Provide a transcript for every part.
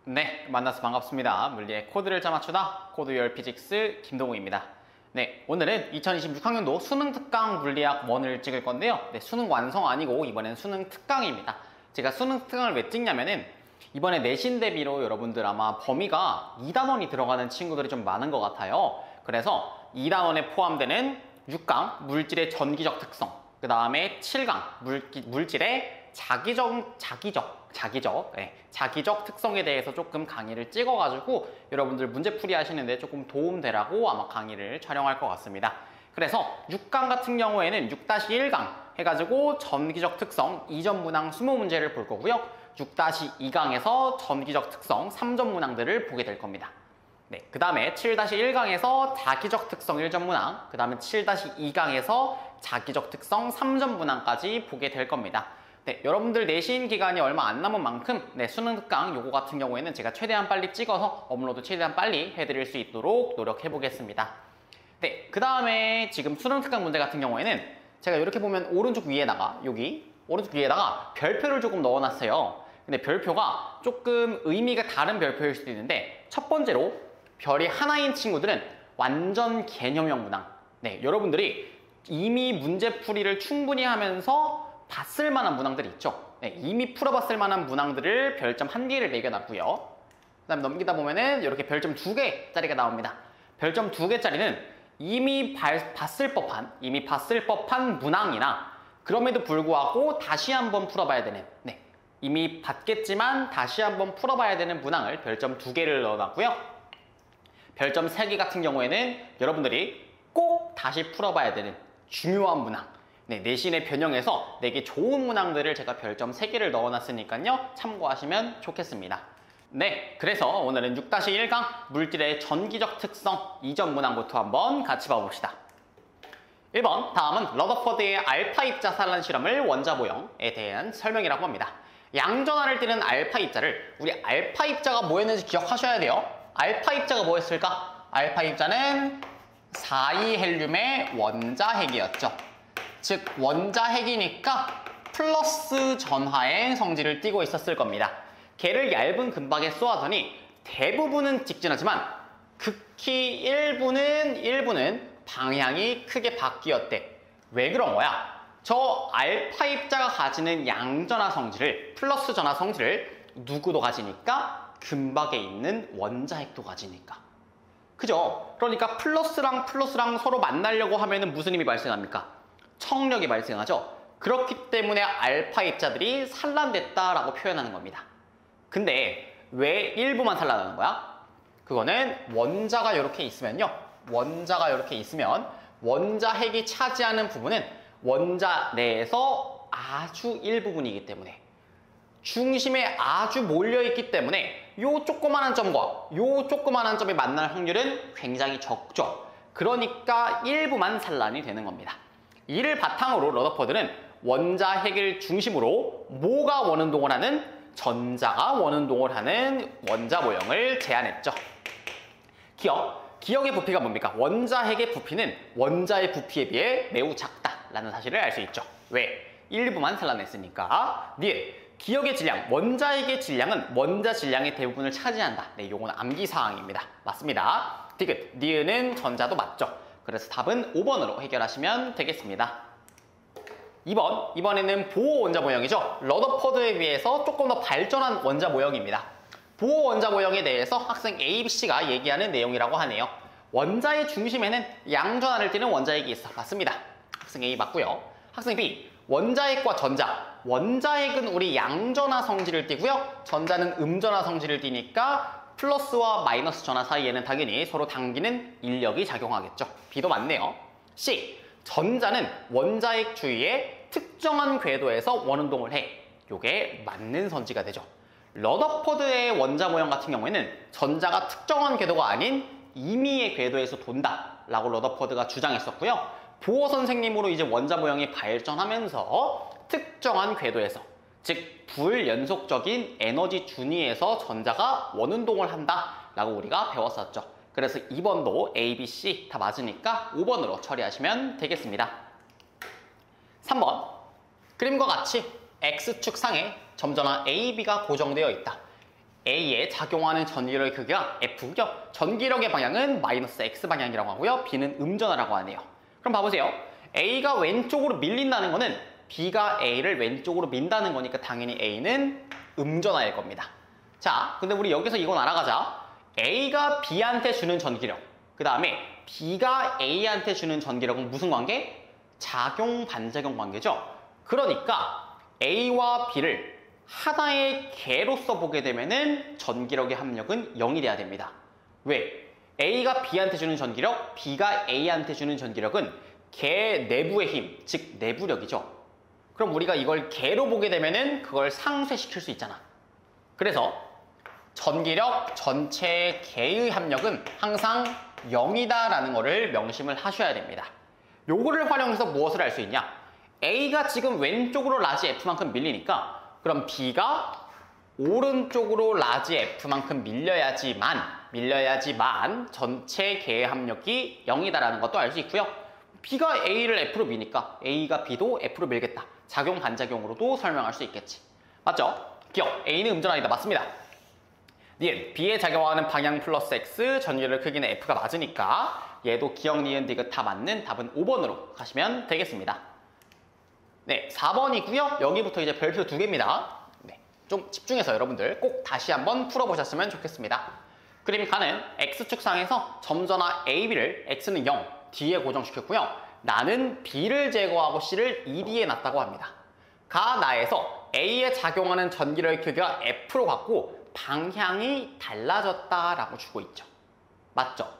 네, 만나서 반갑습니다. 물리의 코드를 짜맞추다 코드열 피직스 김동우입니다. 네, 오늘은 2026학년도 수능 특강 물리학 1을 찍을 건데요. 네, 수능 완성 아니고 이번엔 수능 특강입니다. 제가 수능 특강을 왜 찍냐면은 이번에 내신 대비로 여러분들 아마 범위가 2단원이 들어가는 친구들이 좀 많은 것 같아요. 그래서 2단원에 포함되는 6강 물질의 전기적 특성, 그 다음에 7강 물질의 자기적 특성에 대해서 조금 강의를 찍어가지고 여러분들 문제풀이 하시는데 조금 도움되라고 아마 강의를 촬영할 것 같습니다. 그래서 6강 같은 경우에는 6-1강 해가지고 전기적 특성 2점 문항 20문제를 볼 거고요. 6-2강에서 전기적 특성 3점 문항들을 보게 될 겁니다. 네, 그 다음에 7-1강에서 자기적 특성 1점 문항, 그 다음에 7-2강에서 자기적 특성 3점 문항까지 보게 될 겁니다. 네, 여러분들 내신 기간이 얼마 안 남은 만큼 수능 특강 요거 같은 경우에는 제가 최대한 빨리 찍어서 업로드 최대한 빨리 해드릴 수 있도록 노력해 보겠습니다. 네, 그 다음에 지금 수능 특강 문제 같은 경우에는 제가 이렇게 보면 오른쪽 위에다가 별표를 조금 넣어놨어요. 근데 별표가 조금 의미가 다른 별표일 수도 있는데 첫 번째로 별이 하나인 친구들은 완전 개념형 문항. 네, 여러분들이 이미 문제풀이를 충분히 하면서 봤을 만한 문항들이 있죠. 네, 이미 풀어봤을 만한 문항들을 별점 1개를 매겨놨고요. 그 다음에 넘기다 보면은 이렇게 별점 2개짜리가 나옵니다. 별점 2개짜리는 이미 봤을 법한 문항이나 그럼에도 불구하고 다시 한번 풀어봐야 되는, 이미 봤겠지만 다시 한번 풀어봐야 되는 문항을 별점 2개를 넣어놨고요. 별점 3개 같은 경우에는 여러분들이 꼭 다시 풀어봐야 되는 중요한 문항, 내신의 변형에서 내게 좋은 문항들을 제가 별점 3개를 넣어놨으니까요. 참고하시면 좋겠습니다. 네, 그래서 오늘은 6-1강 물질의 전기적 특성 2점 문항부터 한번 같이 봐봅시다. 1번, 다음은 러더퍼드의 알파 입자 산란 실험을 원자 모형에 대한 설명이라고 합니다. 양전하를 띠는 알파 입자를 우리 알파 입자가 뭐였는지 기억하셔야 돼요. 알파 입자가 뭐였을까? 알파 입자는 4,2헬륨의 원자핵이었죠. 즉 원자핵이니까 플러스 전하의 성질을 띠고 있었을 겁니다. 걔를 얇은 금박에 쏘아더니 대부분은 직진하지만 극히 일부는 방향이 크게 바뀌었대. 왜 그런 거야? 저 알파 입자가 가지는 양전하 성질을, 플러스 전하 성질을 누구도 가지니까? 금박에 있는 원자핵도 가지니까. 그죠? 그러니까 플러스랑 서로 만나려고 하면은 무슨 힘이 발생합니까? 청력이 발생하죠. 그렇기 때문에 알파 입자들이 산란됐다라고 표현하는 겁니다. 근데 왜 일부만 산란하는 거야? 그거는 원자가 이렇게 있으면 원자핵이 차지하는 부분은 원자 내에서 아주 일부분이기 때문에, 중심에 아주 몰려있기 때문에 요 조그마한 점과 요 조그마한 점이 만날 확률은 굉장히 적죠. 그러니까 일부만 산란이 되는 겁니다. 이를 바탕으로 러더퍼드는 원자핵을 중심으로 뭐가 원운동을 하는? 전자가 원운동을 하는 원자 모형을 제안했죠. 기억의 부피가 뭡니까? 원자핵의 부피는 원자의 부피에 비해 매우 작다라는 사실을 알 수 있죠. 왜? 일부만 산란했으니까. 기억의 질량, 원자핵의 질량은 원자 질량의 대부분을 차지한다. 요건 암기사항입니다. 맞습니다. 니은은 전자도 맞죠. 그래서 답은 5번으로 해결하시면 되겠습니다. 2번, 이번에는 보호 원자 모형이죠. 러더퍼드에 비해서 조금 더 발전한 원자 모형입니다. 보호 원자 모형에 대해서 학생 A, B, C가 얘기하는 내용이라고 하네요. 원자의 중심에는 양전하를 띠는 원자핵이 있어. 맞습니다. 학생 A 맞고요. 학생 B, 원자핵과 전자. 원자핵은 우리 양전하 성질을 띠고요. 전자는 음전하 성질을 띠니까 플러스와 마이너스 전하 사이에는 당연히 서로 당기는 인력이 작용하겠죠. B도 맞네요. C, 전자는 원자핵 주위에 특정한 궤도에서 원운동을 해. 요게 맞는 선지가 되죠. 러더퍼드의 원자 모형 같은 경우에는 전자가 특정한 궤도가 아닌 임의의 궤도에서 돈다 라고 러더퍼드가 주장했었고요. 보호 선생님으로 이제 원자 모형이 발전하면서 특정한 궤도에서, 즉 불연속적인 에너지 준위에서 전자가 원운동을 한다라고 우리가 배웠었죠. 그래서 2번도 A, B, C 다 맞으니까 5번으로 처리하시면 되겠습니다. 3번, 그림과 같이 X축 상에 점전하 A, B가 고정되어 있다. A에 작용하는 전기력의 크기가 F고요. 전기력의 방향은 마이너스 X 방향이라고 하고요. B는 음전하라고 하네요. 그럼 봐보세요. A가 왼쪽으로 밀린다는 거는 B가 A를 왼쪽으로 민다는 거니까 당연히 A는 음전하일 겁니다. 자, 근데 우리 여기서 이건 알아가자. A가 B한테 주는 전기력, 그 다음에 B가 A한테 주는 전기력은 무슨 관계? 작용, 반작용 관계죠. 그러니까 A와 B를 하나의 개로서 보게 되면은 전기력의 합력은 0이 돼야 됩니다. 왜? A가 B한테 주는 전기력, B가 A한테 주는 전기력은 개 내부의 힘, 즉 내부력이죠. 그럼 우리가 이걸 개로 보게 되면은 그걸 상쇄시킬 수 있잖아. 그래서 전기력 전체 개의 합력은 항상 0이다라는 거를 명심을 하셔야 됩니다. 요거를 활용해서 무엇을 할 수 있냐? A가 지금 왼쪽으로 라지 F만큼 밀리니까 그럼 B가 오른쪽으로 라지 F만큼 밀려야지만 전체 개의 합력이 0이다라는 것도 알 수 있고요. B가 A를 F로 미니까 A가 B도 F로 밀겠다. 작용, 반작용으로도 설명할 수 있겠지. 맞죠? 기억, A는 음전하이다. 맞습니다. 니은, B에 작용하는 방향 플러스 X, 전기력 크기는 F가 맞으니까 얘도 기억, 니은, 디귿 다 맞는 답은 5번으로 가시면 되겠습니다. 네, 4번이고요. 여기부터 이제 별표 2개입니다. 네, 좀 집중해서 여러분들 꼭 다시 한번 풀어보셨으면 좋겠습니다. 그림 가는 X축상에서 점전화 AB를 X는 0, D에 고정시켰고요. 나는 B를 제거하고 C를 ED에 놨다고 합니다. 가 나에서 A에 작용하는 전기력의 크기가 F로 갖고 방향이 달라졌다라고 주고 있죠. 맞죠?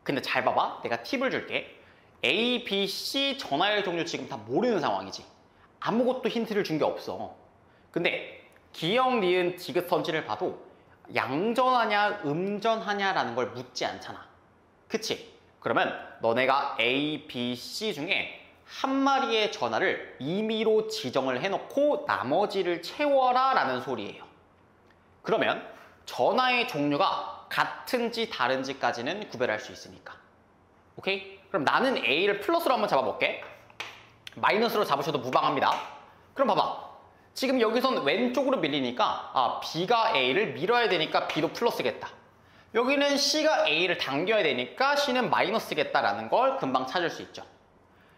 근데 잘 봐봐. 내가 팁을 줄게. A, B, C 전화의 종류 지금 다 모르는 상황이지. 아무것도 힌트를 준 게 없어. 근데 기억, 니은, 디귿 선지를 봐도 양전하냐, 음전하냐라는 걸 묻지 않잖아. 그치? 그러면 너네가 A, B, C 중에 한 마리의 전화를 임의로 지정을 해놓고 나머지를 채워라 라는 소리예요. 그러면 전화의 종류가 같은지 다른지까지는 구별할 수 있으니까. 오케이? 그럼 나는 A를 플러스로 한번 잡아볼게. 마이너스로 잡으셔도 무방합니다. 그럼 봐봐. 지금 여기선 왼쪽으로 밀리니까 B가 A를 밀어야 되니까 B도 플러스겠다. 여기는 C가 A를 당겨야 되니까 C는 마이너스겠다라는 걸 금방 찾을 수 있죠.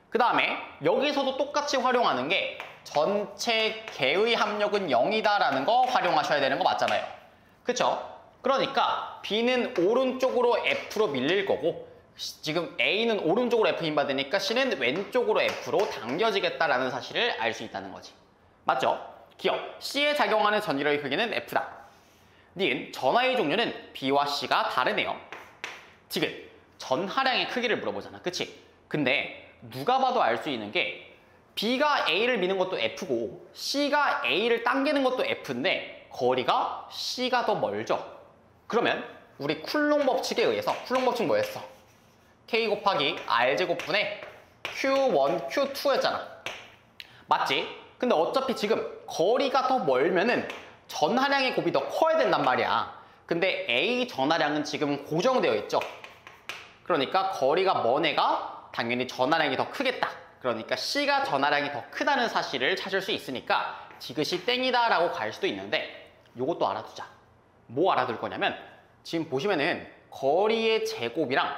그 다음에 여기서도 똑같이 활용하는 게 전체 개의 합력은 0이다라는 거 활용하셔야 되는 거 맞잖아요. 그쵸? 그러니까 B는 오른쪽으로 F로 밀릴 거고 지금 A는 오른쪽으로 F 힘 받으니까 C는 왼쪽으로 F로 당겨지겠다라는 사실을 알 수 있다는 거지. 맞죠? 기억, C에 작용하는 전기력의 크기는 F다. 니은, 전하의 종류는 B와 C가 다르네요. 지금 전하량의 크기를 물어보잖아. 그치? 근데 누가 봐도 알 수 있는 게 B가 A를 미는 것도 F고 C가 A를 당기는 것도 F인데 거리가 C가 더 멀죠? 그러면 우리 쿨롱 법칙에 의해서 쿨롱 법칙 뭐였어? K 곱하기 R제곱분의 Q1, Q2였잖아. 맞지? 근데 어차피 지금 거리가 더 멀면은 전하량의 곱이 더 커야 된단 말이야. 근데 A 전하량은 지금 고정되어 있죠. 그러니까 거리가 먼 애가 당연히 전하량이 더 크겠다. 그러니까 C가 전하량이 더 크다는 사실을 찾을 수 있으니까 디귿이 땡이다 라고 갈 수도 있는데 요것도 알아두자. 뭐 알아둘 거냐면 지금 보시면은 거리의 제곱이랑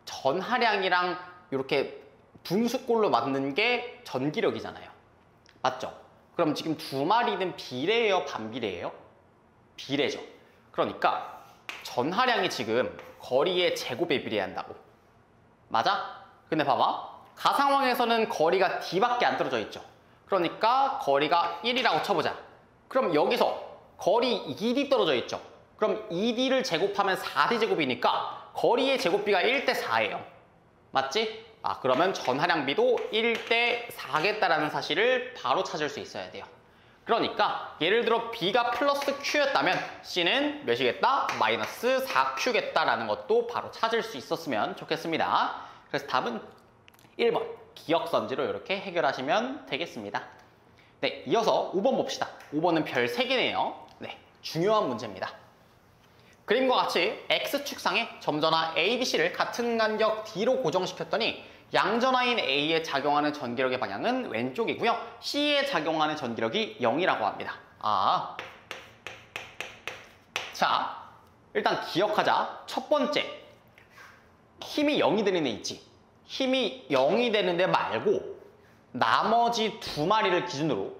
전하량이랑 이렇게 분수꼴로 맞는 게 전기력이잖아요. 맞죠? 그럼 지금 두 마리는 비례예요? 반비례예요? 비례죠. 그러니까 전하량이 지금 거리의 제곱에 비례한다고. 맞아? 근데 봐봐. 가상황에서는 거리가 D밖에 안 떨어져 있죠. 그러니까 거리가 1이라고 쳐보자. 그럼 여기서 거리 2D 떨어져 있죠. 그럼 2D를 제곱하면 4D 제곱이니까 거리의 제곱비가 1대 4예요. 맞지? 그러면 전하량비도 1대 4겠다라는 사실을 바로 찾을 수 있어야 돼요. 그러니까 예를 들어 B가 플러스 Q였다면 C는 몇이겠다? 마이너스 4Q겠다라는 것도 바로 찾을 수 있었으면 좋겠습니다. 그래서 답은 1번 기억선지로 이렇게 해결하시면 되겠습니다. 네, 이어서 5번 봅시다. 5번은 별 3개네요. 네, 중요한 문제입니다. 그림과 같이 X축상에 점전화 ABC를 같은 간격 D로 고정시켰더니 양전화인 A에 작용하는 전기력의 방향은 왼쪽이고요. C에 작용하는 전기력이 0이라고 합니다. 자, 일단 기억하자. 첫 번째, 힘이 0이 되는 애 있지? 힘이 0이 되는 애 말고 나머지 두 마리를 기준으로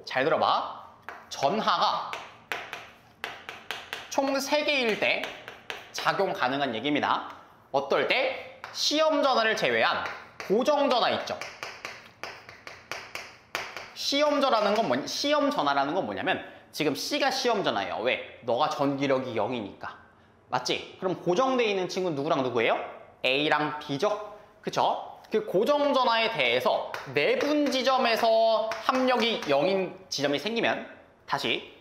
잘 들어봐. 전하가 총 3개일 때 작용 가능한 얘기입니다. 어떨 때? 시험 전하를 제외한 고정 전하 있죠. 시험 전하라는 건 뭐냐면 지금 C가 시험 전하예요. 왜? 너가 전기력이 0이니까. 맞지? 그럼 고정되어 있는 친구는 누구랑 누구예요? A랑 B죠? 그쵸? 그 고정 전하에 대해서 내분 지점에서 합력이 0인 지점이 생기면 다시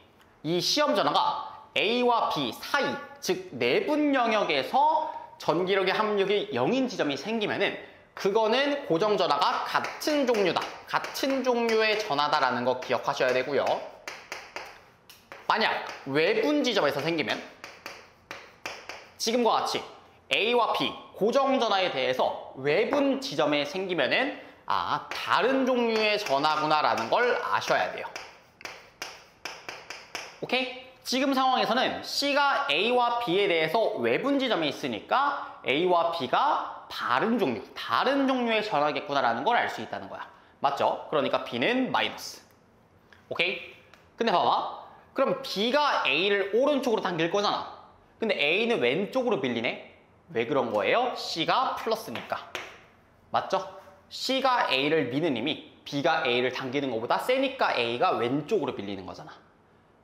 이 시험 전하가 A와 B 사이, 즉 내분 영역에서 전기력의 합력이 0인 지점이 생기면은 그거는 고정 전하가 같은 종류다. 같은 종류의 전하다라는 거 기억하셔야 되고요. 만약 외분 지점에서 생기면 지금과 같이 A와 B 고정 전하에 대해서 외분 지점에 생기면은 다른 종류의 전하구나라는 걸 아셔야 돼요. 오케이? 지금 상황에서는 C가 A와 B에 대해서 외분 지점에 있으니까 A와 B가 다른 종류의 전하겠구나라는 걸 알 수 있다는 거야. 맞죠? 그러니까 B는 마이너스. 오케이? 근데 봐봐. 그럼 B가 A를 오른쪽으로 당길 거잖아. 근데 A는 왼쪽으로 밀리네? 왜 그런 거예요? C가 플러스니까. 맞죠? C가 A를 미는 힘이 B가 A를 당기는 것보다 세니까 A가 왼쪽으로 밀리는 거잖아.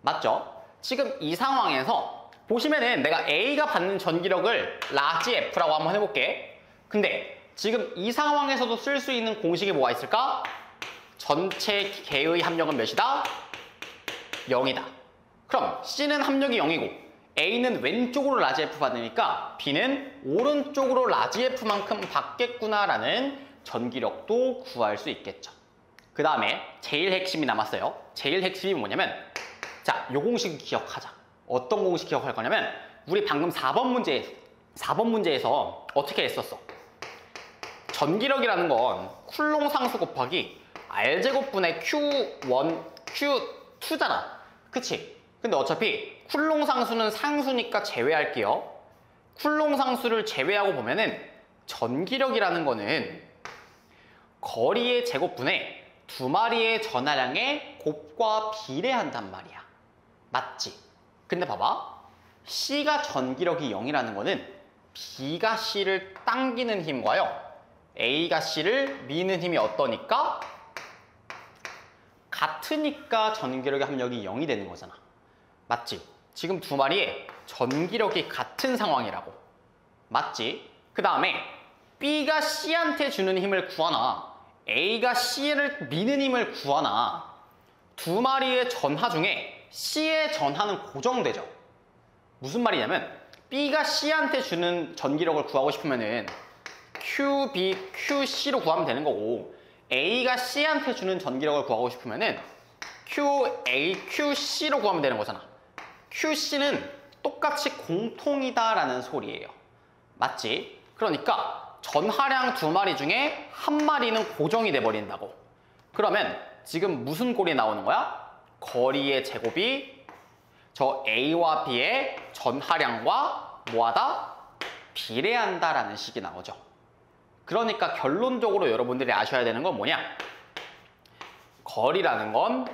맞죠? 지금 이 상황에서 보시면은 내가 A가 받는 전기력을 라지 F라고 한번 해볼게. 근데 지금 이 상황에서도 쓸 수 있는 공식이 뭐가 있을까? 전체 개의 합력은 몇이다? 0이다. 그럼 C는 합력이 0이고 A는 왼쪽으로 라지 F 받으니까 B는 오른쪽으로 라지 F만큼 받겠구나라는 전기력도 구할 수 있겠죠. 그 다음에 제일 핵심이 남았어요. 제일 핵심이 뭐냐면 자, 요 공식 기억하자. 어떤 공식 기억할 거냐면 우리 방금 4번 문제에서 어떻게 했었어? 전기력이라는 건 쿨롱 상수 곱하기 R제곱분의 Q1, Q2잖아. 그치? 근데 어차피 쿨롱 상수는 상수니까 제외할게요. 쿨롱 상수를 제외하고 보면은 전기력이라는 거는 거리의 제곱분에 두 마리의 전하량의 곱과 비례한단 말이야. 맞지? 근데 봐봐. C가 전기력이 0이라는 거는 B가 C를 당기는 힘과요. A가 C를 미는 힘이 어떠니까? 같으니까 전기력의 합력이 0이 되는 거잖아. 맞지? 지금 두 마리의 전기력이 같은 상황이라고. 맞지? 그 다음에 B가 C한테 주는 힘을 구하나 A가 C를 미는 힘을 구하나 두 마리의 전하 중에 C의 전하는 고정되죠. 무슨 말이냐면 B가 C한테 주는 전기력을 구하고 싶으면은 QB, QC로 구하면 되는 거고 A가 C한테 주는 전기력을 구하고 싶으면은 QA, QC로 구하면 되는 거잖아. QC는 똑같이 공통이다라는 소리예요. 맞지? 그러니까 전하량 두 마리 중에 한 마리는 고정이 돼버린다고. 그러면 지금 무슨 꼴이 나오는 거야? 거리의 제곱이 저 A와 B의 전하량과 뭐하다? 비례한다라는 식이 나오죠. 그러니까 결론적으로 여러분들이 아셔야 되는 건 뭐냐? 거리라는 건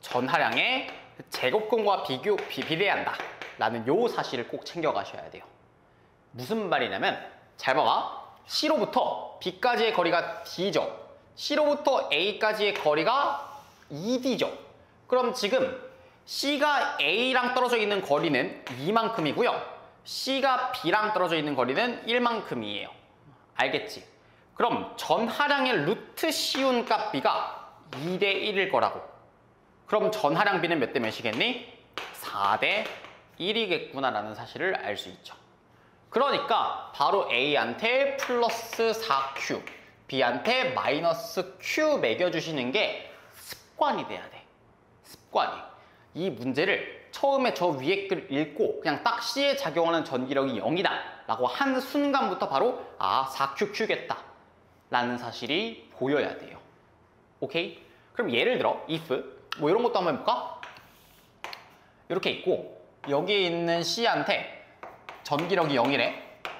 전하량의 제곱근과 비례한다 라는 요 사실을 꼭 챙겨가셔야 돼요. 무슨 말이냐면 잘 봐봐. C로부터 B까지의 거리가 D죠. C로부터 A까지의 거리가 2D죠. 그럼 지금 C가 A랑 떨어져 있는 거리는 2만큼이고요. C가 B랑 떨어져 있는 거리는 1만큼이에요. 알겠지? 그럼 전하량의 루트 씌운 값 B가 2대 1일 거라고. 그럼 전하량 B는 몇 대 몇이겠니? 4대 1이겠구나라는 사실을 알 수 있죠. 그러니까 바로 A한테 플러스 4Q, B한테 마이너스 Q 매겨주시는 게 습관이 돼야 돼. 습관이. 이 문제를 처음에 저 위에 글 읽고 그냥 딱 C에 작용하는 전기력이 0이다 라고 한 순간부터 바로 4QQ겠다 라는 사실이 보여야 돼요. 오케이? 그럼 예를 들어 if 뭐 이런 것도 한번 해볼까? 이렇게 있고 여기에 있는 C한테 전기력이 0이래.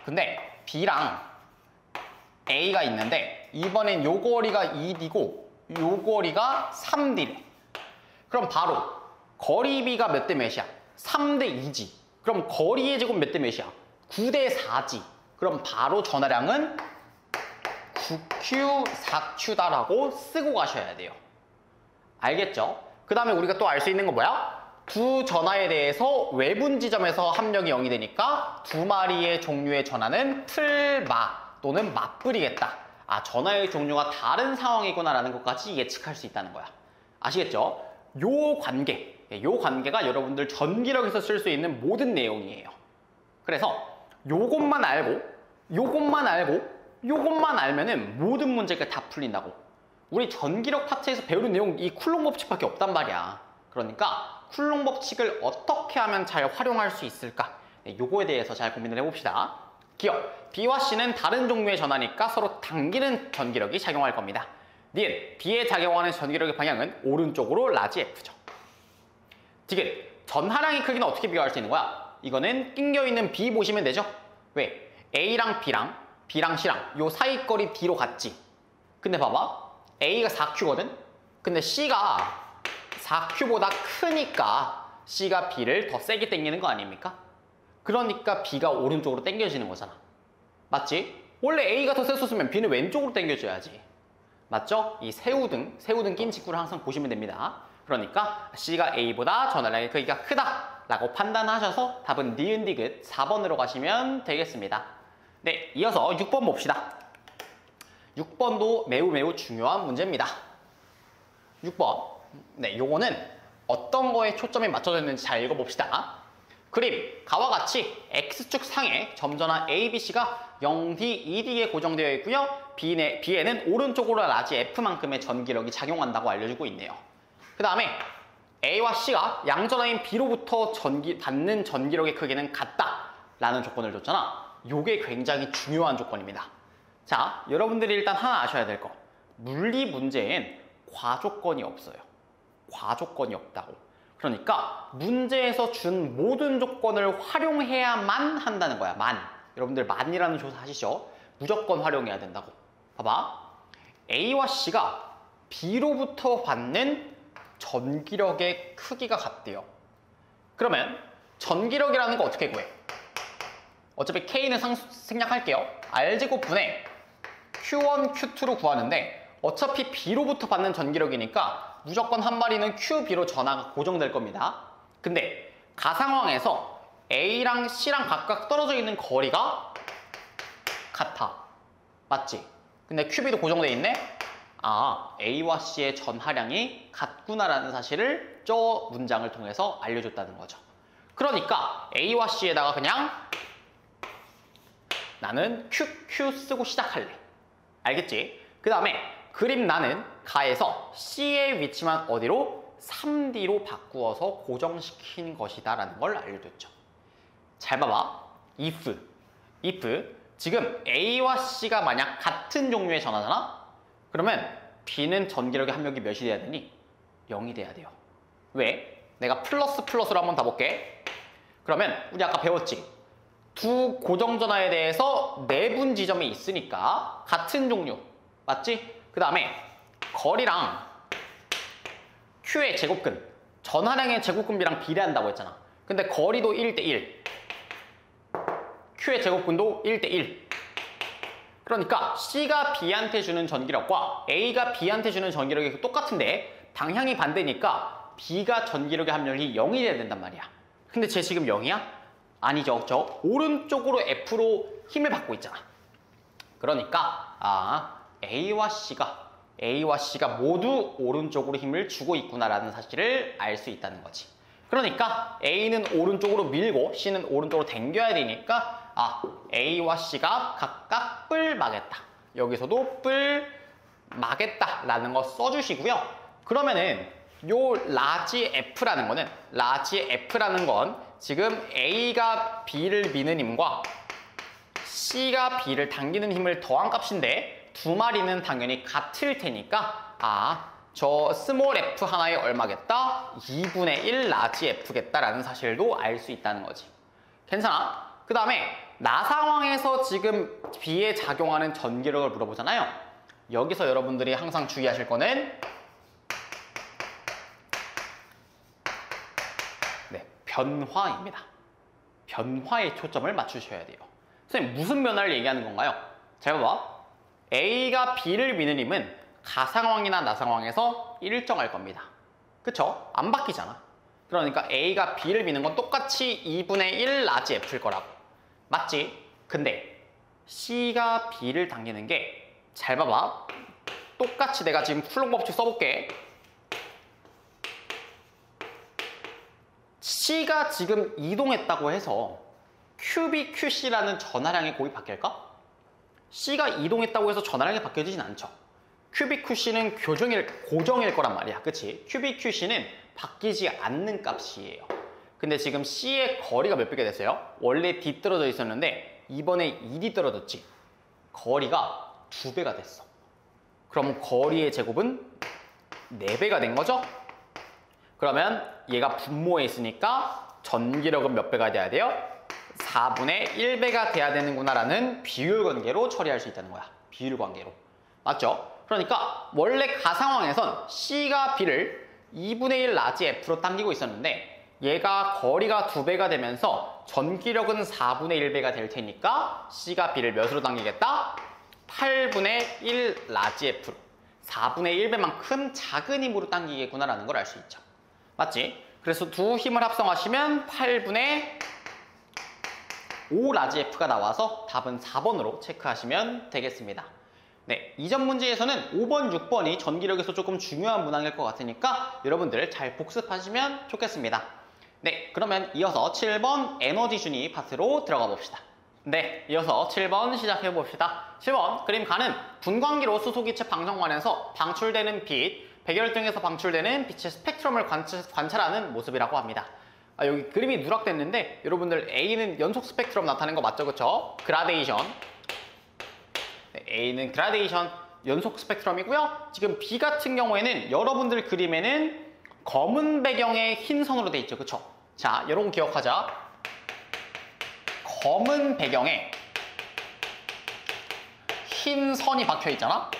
근데 B랑 A가 있는데 이번엔 요 거리가 2D고 요 거리가 3D래. 그럼 바로 거리 B가 몇 대 몇이야? 3대 2지. 그럼 거리의 제곱 몇 대 몇이야? 9대 4지. 그럼 바로 전하량은 9Q, 4Q다라고 쓰고 가셔야 돼요. 알겠죠? 그 다음에 우리가 또 알 수 있는 거 뭐야? 두 전하에 대해서 외분 지점에서 합력이 0이 되니까 두 마리의 종류의 전하는 틀마 또는 맞불이겠다. 아, 전하의 종류가 다른 상황이구나라는 것까지 예측할 수 있다는 거야. 아시겠죠? 요 관계가 여러분들 전기력에서 쓸 수 있는 모든 내용이에요. 그래서 요것만 알면은 모든 문제가 다 풀린다고. 우리 전기력 파트에서 배우는 내용 이 쿨롱 법칙밖에 없단 말이야. 그러니까 쿨롱 법칙을 어떻게 하면 잘 활용할 수 있을까? 네, 요거에 대해서 잘 고민을 해봅시다. 기억, B와 C는 다른 종류의 전하니까 서로 당기는 전기력이 작용할 겁니다. 니은, B에 작용하는 전기력의 방향은 오른쪽으로 라지 F죠. 디귿, 전하량의 크기는 어떻게 비교할 수 있는 거야? 이거는 낑겨있는 B 보시면 되죠? 왜? A랑 B랑 C랑 요 사이 거리 D로 같지? 근데 봐봐. A가 4Q거든? 근데 C가 4Q보다 크니까 C가 B를 더 세게 당기는 거 아닙니까? 그러니까 B가 오른쪽으로 당겨지는 거잖아. 맞지? 원래 A가 더 셌었으면 B는 왼쪽으로 당겨줘야지. 맞죠? 이 새우등 낀 직구를 항상 보시면 됩니다. 그러니까 C가 A보다 전하량의 크기가 크다라고 판단하셔서 답은 니은 디귿 4번으로 가시면 되겠습니다. 네, 이어서 6번 봅시다. 6번도 매우 중요한 문제입니다. 6번. 네, 요거는 어떤 거에 초점이 맞춰져 있는지 잘 읽어봅시다. 그림, 가와 같이 X축 상에 점전한 ABC가 0D, 2D에 고정되어 있고요. B에는 오른쪽으로 라지 F만큼의 전기력이 작용한다고 알려주고 있네요. 그 다음에 A와 C가 양전하인 B로부터 받는 전기력의 크기는 같다라는 조건을 줬잖아. 요게 굉장히 중요한 조건입니다. 자, 여러분들이 일단 하나 아셔야 될 거. 물리 문제엔 과조건이 없어요. 과조건이 없다고. 그러니까 문제에서 준 모든 조건을 활용해야만 한다는 거야. 여러분들 만이라는 조사 하시죠? 무조건 활용해야 된다고. 봐봐. A와 C가 B로부터 받는 전기력의 크기가 같대요. 그러면 전기력이라는 거 어떻게 구해? 어차피 K는 생략할게요. R제곱분의 Q1, Q2로 구하는데 어차피 B로부터 받는 전기력이니까 무조건 한 마리는 QB로 전하가 고정될 겁니다. 근데 가상황에서 A랑 C랑 각각 떨어져 있는 거리가 같아. 맞지? 근데 QB도 고정돼 있네? 아, A와 C의 전하량이 같구나라는 사실을 저 문장을 통해서 알려줬다는 거죠. 그러니까 A와 C에다가 그냥 나는 QQ 쓰고 시작할래. 알겠지? 그 다음에 그림 나는 가에서 C의 위치만 어디로? 3D로 바꾸어서 고정시킨 것이다 라는 걸 알려줬죠. 잘 봐봐. if 지금 A와 C가 만약 같은 종류의 전하잖아? 그러면 B는 전기력의 합력이 몇이 돼야 되니? 0이 돼야 돼요. 왜? 내가 플러스로 한번 더 볼게. 그러면 우리 아까 배웠지? 두 고정전하에 대해서 내분 지점이 있으니까 같은 종류. 맞지? 그 다음에 거리랑 Q의 제곱근, 전하량의 제곱근비랑 비례한다고 했잖아. 근데 거리도 1대1, Q의 제곱근도 1대1. 그러니까 C가 B한테 주는 전기력과 A가 B한테 주는 전기력이 똑같은데 방향이 반대니까 B가 전기력의 합력이 0이 돼야 된단 말이야. 근데 쟤 지금 0이야? 아니죠. 저 오른쪽으로 F로 힘을 받고 있잖아. 그러니까 A와 C가 모두 오른쪽으로 힘을 주고 있구나라는 사실을 알 수 있다는 거지. 그러니까 A는 오른쪽으로 밀고 C는 오른쪽으로 당겨야 되니까 A와 C가 각각 뿔 마겠다. 여기서도 뿔 마겠다라는 거 써주시고요. 그러면은 요 라지 F라는 건 지금 A가 B를 미는 힘과 C가 B를 당기는 힘을 더한 값인데 두 마리는 당연히 같을 테니까 저 스몰 f 하나에 얼마겠다? 2분의 1 라지 f겠다라는 사실도 알 수 있다는 거지. 괜찮아? 그 다음에 나 상황에서 지금 B에 작용하는 전기력을 물어보잖아요. 여기서 여러분들이 항상 주의하실 거는 변화입니다. 변화에 초점을 맞추셔야 돼요. 선생님, 무슨 변화를 얘기하는 건가요? 잘 봐봐. A가 B를 미는 힘은 가상황이나 나상황에서 일정할 겁니다. 그쵸? 안 바뀌잖아. 그러니까 A가 B를 미는 건 똑같이 2분의 1 라지 F일 거라고. 맞지? 근데 C가 B를 당기는 게 잘 봐봐. 똑같이 내가 지금 쿨롱 법칙 써볼게. C가 지금 이동했다고 해서 QB, QC라는 전하량의 곱이 바뀔까? C가 이동했다고 해서 전하량이 바뀌어지진 않죠. QB, QC는 고정일 거란 말이야. 그치? QB, QC는 바뀌지 않는 값이에요. 근데 지금 C의 거리가 몇 배가 됐어요? 원래 D 떨어져 있었는데 이번에 2D 떨어졌지. 거리가 2배가 됐어. 그럼 거리의 제곱은 4배가 된 거죠? 그러면 얘가 분모에 있으니까 전기력은 몇 배가 돼야 돼요? 4분의 1배가 돼야 되는구나 라는 비율 관계로 처리할 수 있다는 거야. 비율 관계로. 맞죠? 그러니까 원래 가상황에선 C가 B를 2분의 1 라지 F로 당기고 있었는데 얘가 거리가 2배가 되면서 전기력은 4분의 1배가 될 테니까 C가 B를 몇으로 당기겠다? 8분의 1 라지 F로. 4분의 1배만큼 작은 힘으로 당기겠구나 라는 걸 알 수 있죠. 맞지? 그래서 두 힘을 합성하시면 8분의 5 라지 F가 나와서 답은 4번으로 체크하시면 되겠습니다. 네, 이전 문제에서는 5번, 6번이 전기력에서 조금 중요한 문항일 것 같으니까 여러분들 잘 복습하시면 좋겠습니다. 네, 그러면 이어서 7번 에너지 준위 파트로 들어가 봅시다. 네, 이어서 7번 시작해 봅시다. 7번 그림 가는 분광기로 수소기체 방정관에서 방출되는 빛, 백열등에서 방출되는 빛의 스펙트럼을 관찰하는 모습이라고 합니다. 여기 그림이 누락됐는데 여러분들 A는 연속 스펙트럼 나타낸 거 맞죠? 그쵸? 그라데이션. 네, A는 그라데이션 연속 스펙트럼이고요. 지금 B 같은 경우에는 여러분들 그림에는 검은 배경에 흰 선으로 돼 있죠. 그쵸? 자, 이런 거 기억하자. 검은 배경에 흰 선이 박혀 있잖아?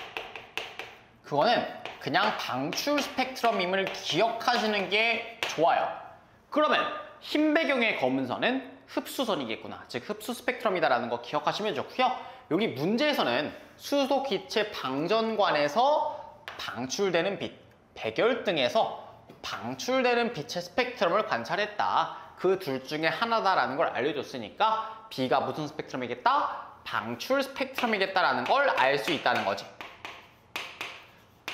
그거는 그냥 방출 스펙트럼임을 기억하시는 게 좋아요. 그러면 흰 배경의 검은 선은 흡수선이겠구나. 즉 흡수 스펙트럼이다라는 거 기억하시면 좋고요. 여기 문제에서는 수소 기체 방전관에서 방출되는 빛, 백열등에서 방출되는 빛의 스펙트럼을 관찰했다. 그 둘 중에 하나다라는 걸 알려줬으니까 B가 무슨 스펙트럼이겠다? 방출 스펙트럼이겠다라는 걸 알 수 있다는 거지.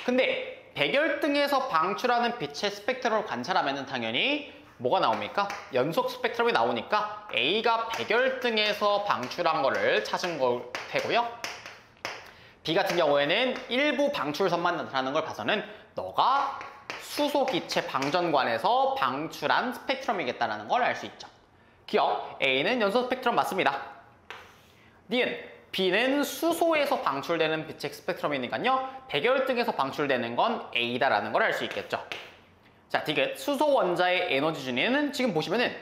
근데 백열등에서 방출하는 빛의 스펙트럼을 관찰하면 당연히 뭐가 나옵니까? 연속 스펙트럼이 나오니까 A가 백열등에서 방출한 거를 찾은 걸 테고요. B 같은 경우에는 일부 방출선만 나타나는 걸 봐서는 너가 수소 기체 방전관에서 방출한 스펙트럼이겠다는 걸 알 수 있죠. 기억, A는 연소 스펙트럼 맞습니다. 니은, B는 수소에서 방출되는 빛의 스펙트럼이니까요. 백열등에서 방출되는 건 A다라는 걸 알 수 있겠죠. 자, 디귿, 수소 원자의 에너지 준위는 지금 보시면은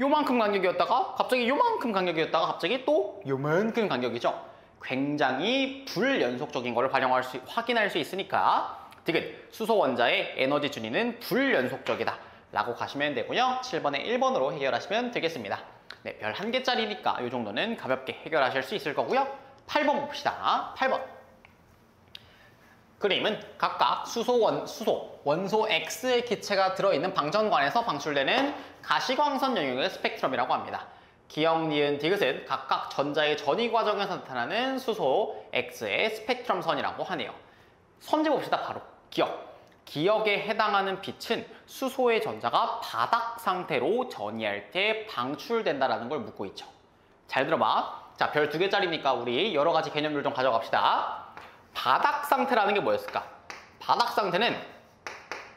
요만큼 간격이었다가 갑자기 요만큼 간격이었다가 갑자기 또 요만큼 간격이죠. 굉장히 불연속적인 거를 확인할 수 있으니까 디귿, 수소 원자의 에너지 준위는 불연속적이다 라고 가시면 되고요. 7번에 1번으로 해결하시면 되겠습니다. 네, 별 1개짜리니까 이 정도는 가볍게 해결하실 수 있을 거고요. 8번 봅시다. 8번. 그림은 각각 원소 X의 기체가 들어있는 방전관에서 방출되는 가시광선 영역의 스펙트럼이라고 합니다. 기억, 니은, 디귿은 각각 전자의 전이 과정에서 나타나는 수소 X의 스펙트럼 선이라고 하네요. 선제 봅시다. 바로 기억에 해당하는 빛은 수소의 전자가 바닥 상태로 전이할 때 방출된다라는 걸 묻고 있죠. 잘 들어봐. 자, 별 2개짜리니까 우리 여러 가지 개념들 좀 가져갑시다. 바닥 상태라는 게 뭐였을까? 바닥 상태는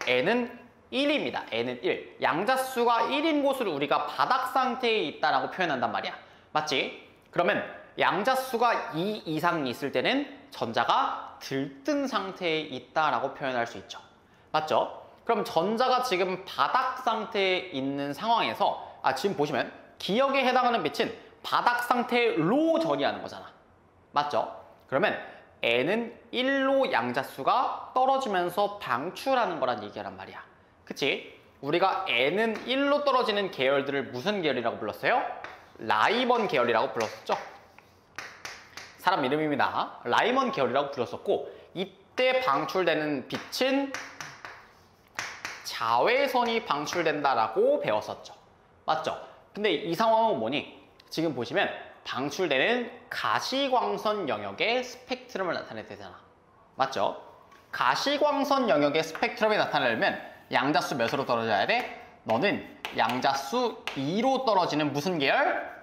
N은 1입니다. N은 1. 양자수가 1인 곳을 우리가 바닥 상태에 있다라고 표현한단 말이야. 맞지? 그러면 양자수가 2 이상 있을 때는 전자가 들뜬 상태에 있다라고 표현할 수 있죠. 맞죠? 그럼 전자가 지금 바닥 상태에 있는 상황에서 지금 보시면 기역에 해당하는 빛은 바닥 상태로 전이하는 거잖아. 맞죠? 그러면 N은 1로 양자수가 떨어지면서 방출하는 거란 얘기란 말이야. 그치? 우리가 N은 1로 떨어지는 계열들을 무슨 계열이라고 불렀어요? 라이먼 계열이라고 불렀었죠? 사람 이름입니다. 라이먼 계열이라고 불렀었고, 이때 방출되는 빛은 자외선이 방출된다라고 배웠었죠. 맞죠? 근데 이 상황은 뭐니? 지금 보시면 방출되는 가시광선 영역의 스펙트럼을 나타내야 되잖아. 맞죠? 가시광선 영역의 스펙트럼이 나타내려면 양자수 몇으로 떨어져야 돼? 너는 양자수 2로 떨어지는 무슨 계열?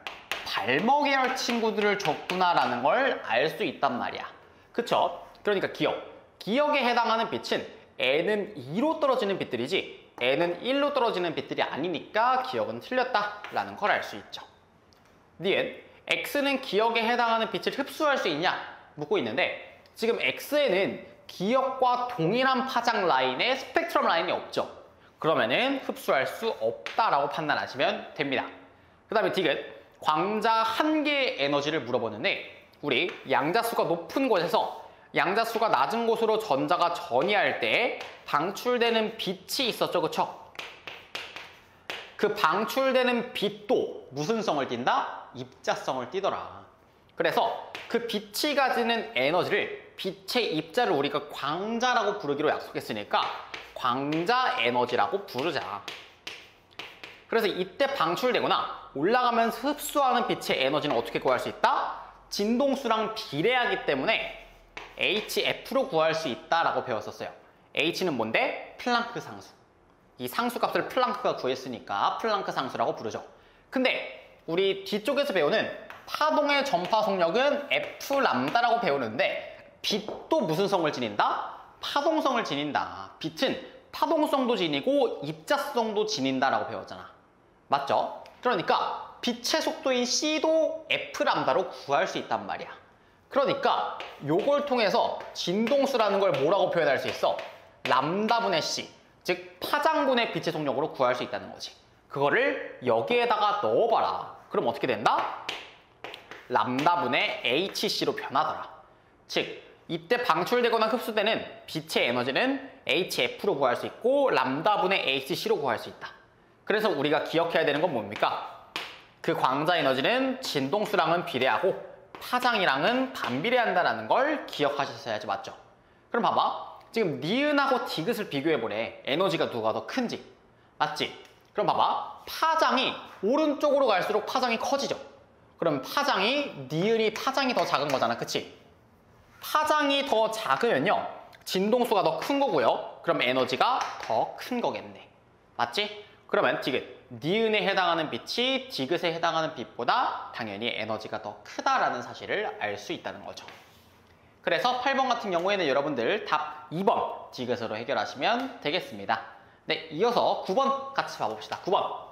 발머 계열 친구들을 줬구나라는 걸 알 수 있단 말이야. 그쵸? 그러니까 기역에 해당하는 빛은 N은 2로 떨어지는 빛들이지 N은 1로 떨어지는 빛들이 아니니까 기역은 틀렸다라는 걸 알 수 있죠. 니은 X는 기역에 해당하는 빛을 흡수할 수 있냐? 묻고 있는데 지금 X에는 기역과 동일한 파장 라인의 스펙트럼 라인이 없죠. 그러면은 흡수할 수 없다라고 판단하시면 됩니다. 그 다음에 디귿 광자 한 개의 에너지를 물어보는데 우리 양자수가 높은 곳에서 양자수가 낮은 곳으로 전자가 전이할 때 방출되는 빛이 있었죠. 그쵸? 그 방출되는 빛도 무슨 성을 띈다? 입자성을 띠더라. 그래서 그 빛이 가지는 에너지를 빛의 입자를 우리가 광자라고 부르기로 약속했으니까 광자 에너지라고 부르자. 그래서 이때 방출되거나 올라가면서 흡수하는 빛의 에너지는 어떻게 구할 수 있다? 진동수랑 비례하기 때문에 HF로 구할 수 있다라고 배웠었어요. H는 뭔데? 플랑크 상수. 이 상수값을 플랑크가 구했으니까 플랑크 상수라고 부르죠. 근데 우리 뒤쪽에서 배우는 파동의 전파 속력은 F 람다라고 배우는데 빛도 무슨 성을 지닌다? 파동성을 지닌다. 빛은 파동성도 지니고 입자성도 지닌다라고 배웠잖아. 맞죠? 그러니까 빛의 속도인 C도 F 람다로 구할 수 있단 말이야. 그러니까 요걸 통해서 진동수라는 걸 뭐라고 표현할 수 있어? 람다분의 C, 즉 파장분의 빛의 속력으로 구할 수 있다는 거지. 그거를 여기에다가 넣어봐라. 그럼 어떻게 된다? 람다분의 HC로 변하더라. 즉 이때 방출되거나 흡수되는 빛의 에너지는 HF로 구할 수 있고 람다분의 HC로 구할 수 있다. 그래서 우리가 기억해야 되는 건 뭡니까? 그 광자 에너지는 진동수랑은 비례하고 파장이랑은 반비례한다는 걸 기억하셨어야지. 맞죠? 그럼 봐봐. 지금 니은하고 디귿을 비교해보래. 에너지가 누가 더 큰지. 맞지? 그럼 봐봐. 파장이 오른쪽으로 갈수록 파장이 커지죠? 그럼 니은이 파장이 더 작은 거잖아. 그치? 파장이 더 작으면요. 진동수가 더 큰 거고요. 그럼 에너지가 더 큰 거겠네. 맞지? 그러면 디귿. 니은에 해당하는 빛이 디귿에 해당하는 빛보다 당연히 에너지가 더 크다라는 사실을 알 수 있다는 거죠. 그래서 8번 같은 경우에는 여러분들 답 2번 디귿으로 해결하시면 되겠습니다. 네, 이어서 9번 같이 봐봅시다. 9번.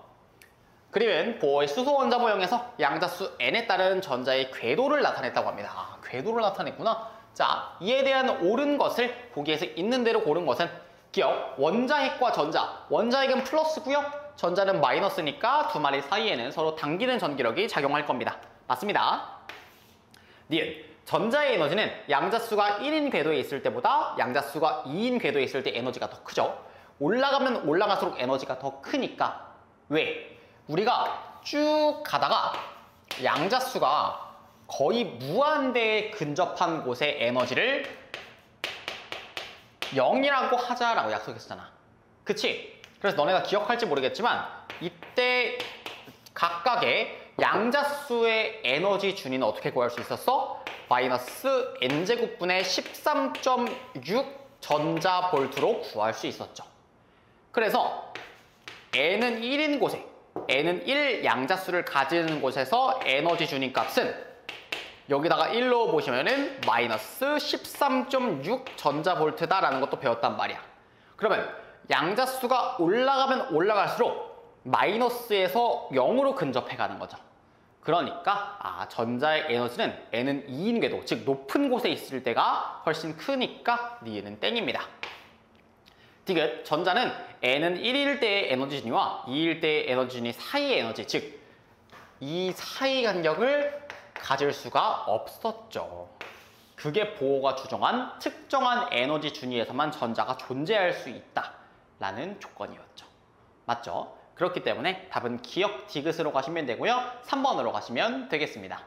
그림은 보어의 수소 원자 모형에서 양자수 N에 따른 전자의 궤도를 나타냈다고 합니다. 궤도를 나타냈구나. 자, 이에 대한 옳은 것을 보기에서 있는 대로 고른 것은 기억, 원자핵과 전자. 원자핵은 플러스고요. 전자는 마이너스니까 두 마리 사이에는 서로 당기는 전기력이 작용할 겁니다. 맞습니다. 니은. 전자의 에너지는 양자수가 1인 궤도에 있을 때보다 양자수가 2인 궤도에 있을 때 에너지가 더 크죠. 올라가면 올라갈수록 에너지가 더 크니까. 왜? 우리가 쭉 가다가 양자수가 거의 무한대에 근접한 곳의 에너지를 0이라고 하자라고 약속했잖아. 그치? 그래서 너네가 기억할지 모르겠지만 이때 각각의 양자수의 에너지 준위는 어떻게 구할 수 있었어? 마이너스 n제곱분의 13.6 전자볼트로 구할 수 있었죠. 그래서 n은 1인 곳에, n은 1 양자수를 가지는 곳에서 에너지 준위 값은 여기다가 1로 보시면은 마이너스 13.6 전자볼트다라는 것도 배웠단 말이야. 그러면 양자수가 올라가면 올라갈수록 마이너스에서 0으로 근접해 가는 거죠. 그러니까 전자의 에너지는 N은 2인 궤도, 즉 높은 곳에 있을 때가 훨씬 크니까 니은은 땡입니다. 디귿, 전자는 N은 1일 때의 에너지 준위와 2일 때의 에너지 준위 사이의 에너지, 즉 이 사이 간격을 가질 수가 없었죠. 그게 보어가 주장한 특정한 에너지 준위에서만 전자가 존재할 수 있다라는 조건이었죠. 맞죠? 그렇기 때문에 답은 기억 디귿으로 가시면 되고요. 3번으로 가시면 되겠습니다.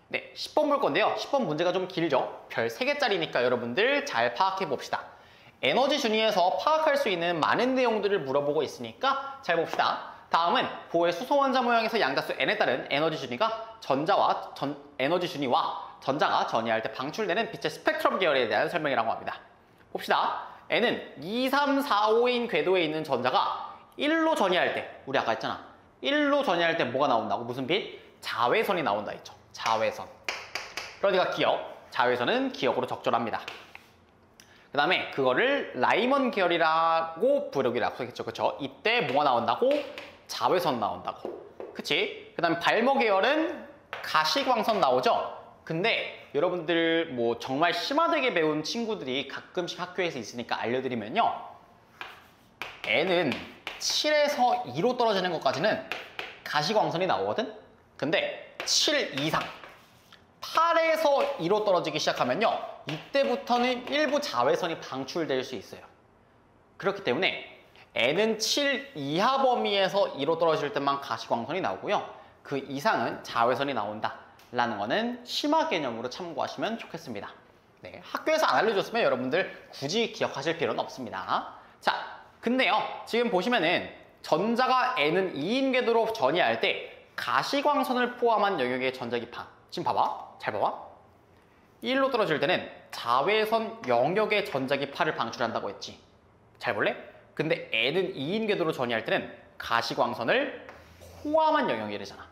네, 10번 볼 건데요. 10번 문제가 좀 길죠? 별 3개짜리니까 여러분들 잘 파악해 봅시다. 에너지 준위에서 파악할 수 있는 많은 내용들을 물어보고 있으니까 잘 봅시다. 다음은 보의 수소 원자 모형에서 양자수 n에 따른 에너지 준위가 에너지 준위와 전자가 전이할 때 방출되는 빛의 스펙트럼 계열에 대한 설명이라고 합니다. 봅시다. n은 2, 3, 4, 5인 궤도에 있는 전자가 1로 전이할 때, 우리 아까 했잖아. 1로 전이할 때 뭐가 나온다고? 무슨 빛? 자외선이 나온다 했죠. 자외선. 그러니까 기억. 자외선은 기억으로 적절합니다. 그 다음에 그거를 라이먼 계열이라고 부르기라고 했죠. 그쵸? 이때 뭐가 나온다고? 자외선 나온다고. 그치? 그 다음에 발모 계열은 가시광선 나오죠? 근데 여러분들 뭐 정말 심화되게 배운 친구들이 가끔씩 학교에서 있으니까 알려드리면요. N은 7에서 2로 떨어지는 것까지는 가시광선이 나오거든? 근데 7 이상 8에서 2로 떨어지기 시작하면요. 이때부터는 일부 자외선이 방출될 수 있어요. 그렇기 때문에 N은 7 이하 범위에서 2로 떨어질 때만 가시광선이 나오고요. 그 이상은 자외선이 나온다 라는 거는 심화 개념으로 참고하시면 좋겠습니다. 네, 학교에서 안 알려줬으면 여러분들 굳이 기억하실 필요는 없습니다. 자, 근데요. 지금 보시면은 전자가 N은 2인 궤도로 전이할 때 가시광선을 포함한 영역의 전자기파. 지금 봐봐. 잘 봐봐. 1로 떨어질 때는 자외선 영역의 전자기파를 방출한다고 했지. 잘 볼래? 근데 N은 2인 궤도로 전이할 때는 가시광선을 포함한 영역이래잖아.